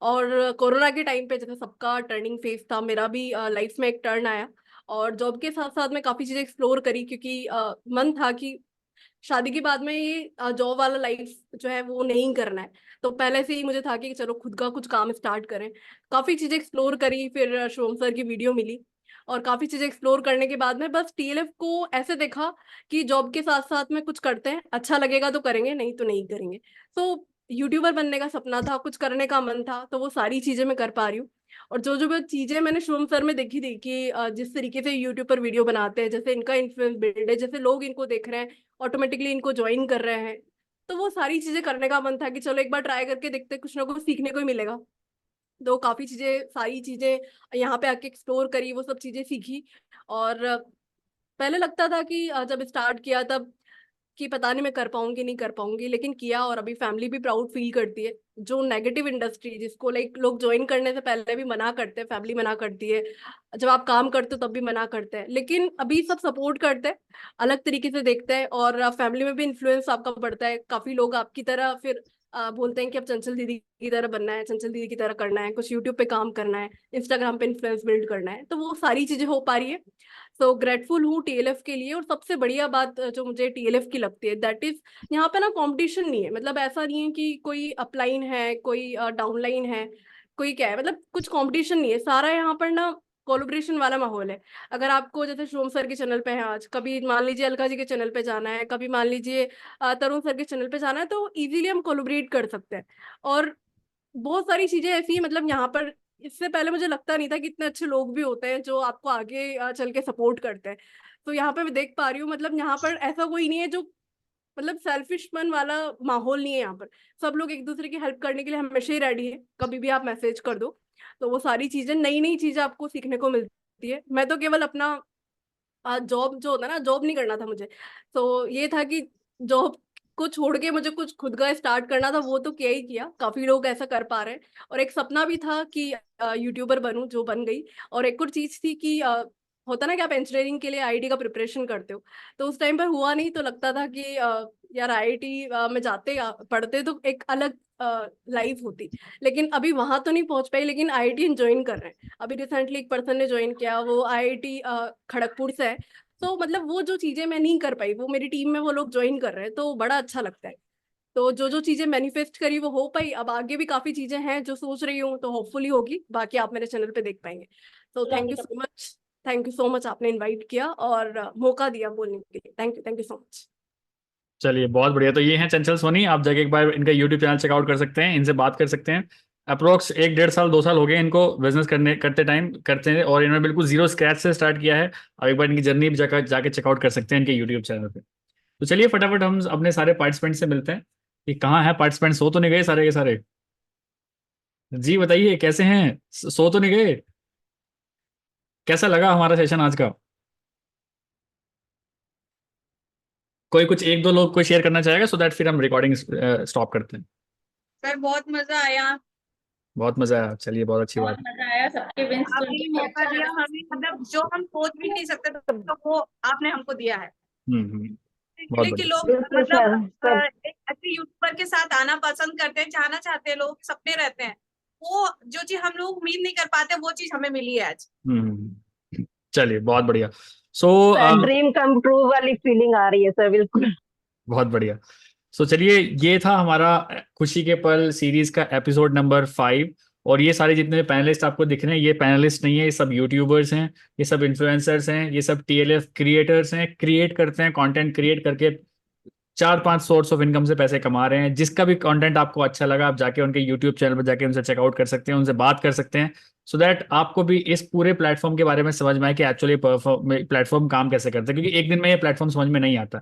और कोरोना के टाइम पे जैसे सबका टर्निंग फेज था, मेरा भी लाइफ में एक टर्न आया। और जॉब के साथ साथ मैं काफी चीजें एक्सप्लोर करी, क्योंकि मन था कि शादी के बाद में ये जॉब वाला लाइफ जो है वो नहीं करना है। तो पहले से ही मुझे था कि चलो खुद का कुछ काम स्टार्ट करें। काफी चीजें एक्सप्लोर करी, फिर शिवम सर की वीडियो मिली, और काफी चीजें एक्सप्लोर करने के बाद में बस टीएलएफ को ऐसे देखा कि जॉब के साथ साथ में कुछ करते हैं, अच्छा लगेगा तो करेंगे, नहीं तो नहीं करेंगे। तो यूट्यूबर बनने का सपना था, कुछ करने का मन था, तो वो सारी चीजें मैं कर पा रही हूँ। और जो जो चीजें मैंने शिवम सर में देखी थी कि जिस तरीके से यूट्यूब पर वीडियो बनाते हैं, जैसे इनका इन्फ्लुएंस बिल्ड है, जैसे लोग इनको देख रहे हैं, ऑटोमेटिकली इनको ज्वाइन कर रहे हैं, तो वो सारी चीजें करने का मन था कि चलो एक बार ट्राई करके देखते, कुछ ना कुछ सीखने को ही मिलेगा। तो काफी चीजें, सारी चीजें यहाँ पे आके एक्सप्लोर करी, वो सब चीजें सीखी। और पहले लगता था कि जब स्टार्ट किया तब कि पता नहीं मैं कर पाऊंगी नहीं कर पाऊंगी, लेकिन किया, और अभी फैमिली भी प्राउड फील करती है। जो नेगेटिव इंडस्ट्री जिसको लाइक लोग ज्वाइन करने से पहले भी मना करते हैं, फैमिली मना करती है, जब आप काम करते हो तब भी मना करते हैं, लेकिन अभी सब सपोर्ट करते हैं, अलग तरीके से देखते हैं, और फैमिली में भी इन्फ्लुएंस आपका बढ़ता है। काफी लोग आपकी तरह फिर बोलते हैं कि अब चंचल दीदी की तरह बनना है, चंचल दीदी की तरह करना है, कुछ यूट्यूब पे काम करना है, इंस्टाग्राम पे इन्फ्लुएंस बिल्ड करना है, तो वो सारी चीजें हो पा रही है। ग्रेटफुल हूँ टीएलएफ के लिए। और सबसे बढ़िया बात जो मुझे टीएलएफ की लगती है, दैट इज यहाँ पे ना कंपटीशन नहीं है। मतलब ऐसा नहीं है कि कोई अपलाइन है, कोई डाउनलाइन है, कोई क्या है, मतलब कुछ कंपटीशन नहीं है। सारा यहाँ पर ना कोलैबोरेशन वाला माहौल है। अगर आपको जैसे शिवम सर के चैनल पे है, आज कभी मान लीजिए अलका जी के चैनल पे जाना है, कभी मान लीजिए तरुण सर के चैनल पे जाना है, तो इजीली हम कोलैबोरेट कर सकते हैं। और बहुत सारी चीजें ऐसी, मतलब यहाँ पर इससे पहले मुझे लगता नहीं था कि इतने अच्छे लोग भी होते हैं जो आपको आगे चल के सपोर्ट करते हैं। तो यहाँ पे मैं देख पा रही हूँ, मतलब यहाँ पर ऐसा कोई नहीं है जो, मतलब सेल्फिशपन वाला माहौल नहीं है यहाँ पर। सब लोग एक दूसरे की हेल्प करने के लिए हमेशा ही रेडी है, कभी भी आप मैसेज कर दो। तो वो सारी चीजें, नई नई चीजें आपको सीखने को मिलती है। मैं तो केवल अपना जॉब जो होता है ना, जॉब नहीं करना था मुझे, तो ये था कि जॉब को छोड़ के मुझे कुछ खुद का स्टार्ट करना था, वो तो किया ही किया। काफी लोग ऐसा कर पा रहे हैं। और एक सपना भी था कि यूट्यूबर बनूं, जो बन गई। और एक और चीज थी कि होता ना कि आप इंजीनियरिंग के लिए आईआईटी का प्रिपरेशन करते हो, तो उस टाइम पर हुआ नहीं, तो लगता था कि यार आईआईटी में जाते पढ़ते तो एक अलग लाइफ होती। लेकिन अभी वहां तो नहीं पहुंच पाई, लेकिन आईआईटी ज्वाइन कर रहे हैं। अभी रिसेंटली एक पर्सन ने ज्वाइन किया, वो आईआईटी खड़गपुर से है। तो मतलब वो जो चीजें मैं नहीं कर पाई, वो मेरी टीम में वो लोग ज्वाइन कर रहे हैं, तो बड़ा अच्छा लगता है। तो जो जो चीजें मैनिफेस्ट करी वो हो पाई। अब आगे भी काफी चीजें हैं जो सोच रही हूँ, तो होपफुली होगी, बाकी आप मेरे चैनल पे देख पाएंगे। तो thank you so much, thank you so much, आपने इनवाइट किया और मौका दिया बोलने के लिए। Thank you so much. चलिए, बहुत बढ़िया। तो ये हैं चंचल सोनी, आप जाके एक बार इनका यूट्यूब चैनल चेकआउट कर सकते हैं, इनसे बात कर सकते हैं। अप्रोक्स 1-1.5 साल 2 साल हो गए इनको बिजनेस करते टाइम करते हैं, और इन्होंने बिल्कुल जीरो स्क्रैच से स्टार्ट किया है। आप एक बार इनकी जर्नी भी जाके चेकआउट कर सकते हैं इनके यूट्यूब चैनल पे। तो चलिए फटाफट हम अपने सारे पार्टिसिपेंट से मिलते हैं कि कहाँ है पार्टिसिपेंट्स, हो तो नहीं गए सारे के सारे? जी बताइए कैसे हैं, सो तो नहीं गए? कैसा लगा हमारा सेशन आज का? कोई कुछ एक दो लोग कोई शेयर करना चाहेगा, सो दैट फिर हम रिकॉर्डिंग स्टॉप करते हैं। सर बहुत मजा आया, बहुत मजा आया, चलिए बहुत अच्छी बात बहुत मजा आया, सबके विंस सुन आपने के मौका अच्छा दिया लगा। हमें, मतलब जो हम सोच भी नहीं सकते तो वो आपने हमको दिया है। बहुत कि बढ़िया। लोग बिल्कुल मतलब सर। एक अच्छे यूट्यूबर के साथ आना पसंद करते हैं, जाना चाहते हैं, लोग सपने रहते हैं, वो जो चीज हम लोग उम्मीद नहीं कर पाते वो चीज हमें मिली है आज। चलिए बहुत बढ़िया। सो ड्रीम कम ट्रू वाली फीलिंग आ रही है सर, बिल्कुल। बहुत बढ़िया। सो चलिए, ये था हमारा खुशी के पल सीरीज का एपिसोड नंबर 5। और ये सारे जितने पैनलिस्ट आपको दिख रहे हैं, ये पैनलिस्ट नहीं है, ये सब यूट्यूबर्स हैं, ये सब इन्फ्लुएंसर्स हैं, ये सब टीएलएफ क्रिएटर्स हैं, क्रिएट करते हैं, कंटेंट क्रिएट करके 4-5 सोर्स ऑफ इनकम से पैसे कमा रहे हैं। जिसका भी कंटेंट आपको अच्छा लगा, आप जाके उनके यूट्यूब चैनल पर जाके उनसे चेकआउट कर सकते हैं, उनसे बात कर सकते हैं, सो दैट आपको भी इस पूरे प्लेटफॉर्म के बारे में समझ में आए कि एक्चुअली प्लेटफॉर्म काम कैसे करता है, क्योंकि एक दिन में ये प्लेटफॉर्म समझ में नहीं आता,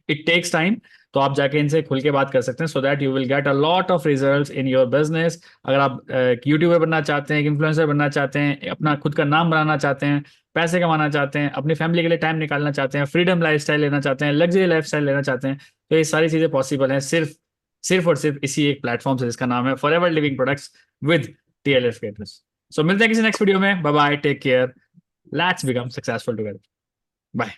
इट टेक्स टाइम। तो आप जाके इनसे खुल के बात कर सकते हैं, so that you will get a lot of results in your business. अगर आप यूट्यूबर बनना चाहते हैं, इन्फ्लुएंसर बनना चाहते हैं, अपना खुद का नाम बनाना चाहते हैं, पैसे कमाना चाहते हैं, अपनी फैमिली के लिए टाइम निकालना चाहते हैं, फ्रीडम लाइफस्टाइल लेना चाहते हैं, लग्जरी लाइफस्टाइल लेना चाहते हैं, तो ये सारी चीजें पॉसिबल हैं सिर्फ सिर्फ और सिर्फ इसी एक प्लेटफॉर्म से, जिसका नाम है Forever Living Products with TLF creators. So मिलते हैं किसी नेक्स्ट वीडियो में। Bye bye, take care, let's become successful together. Bye.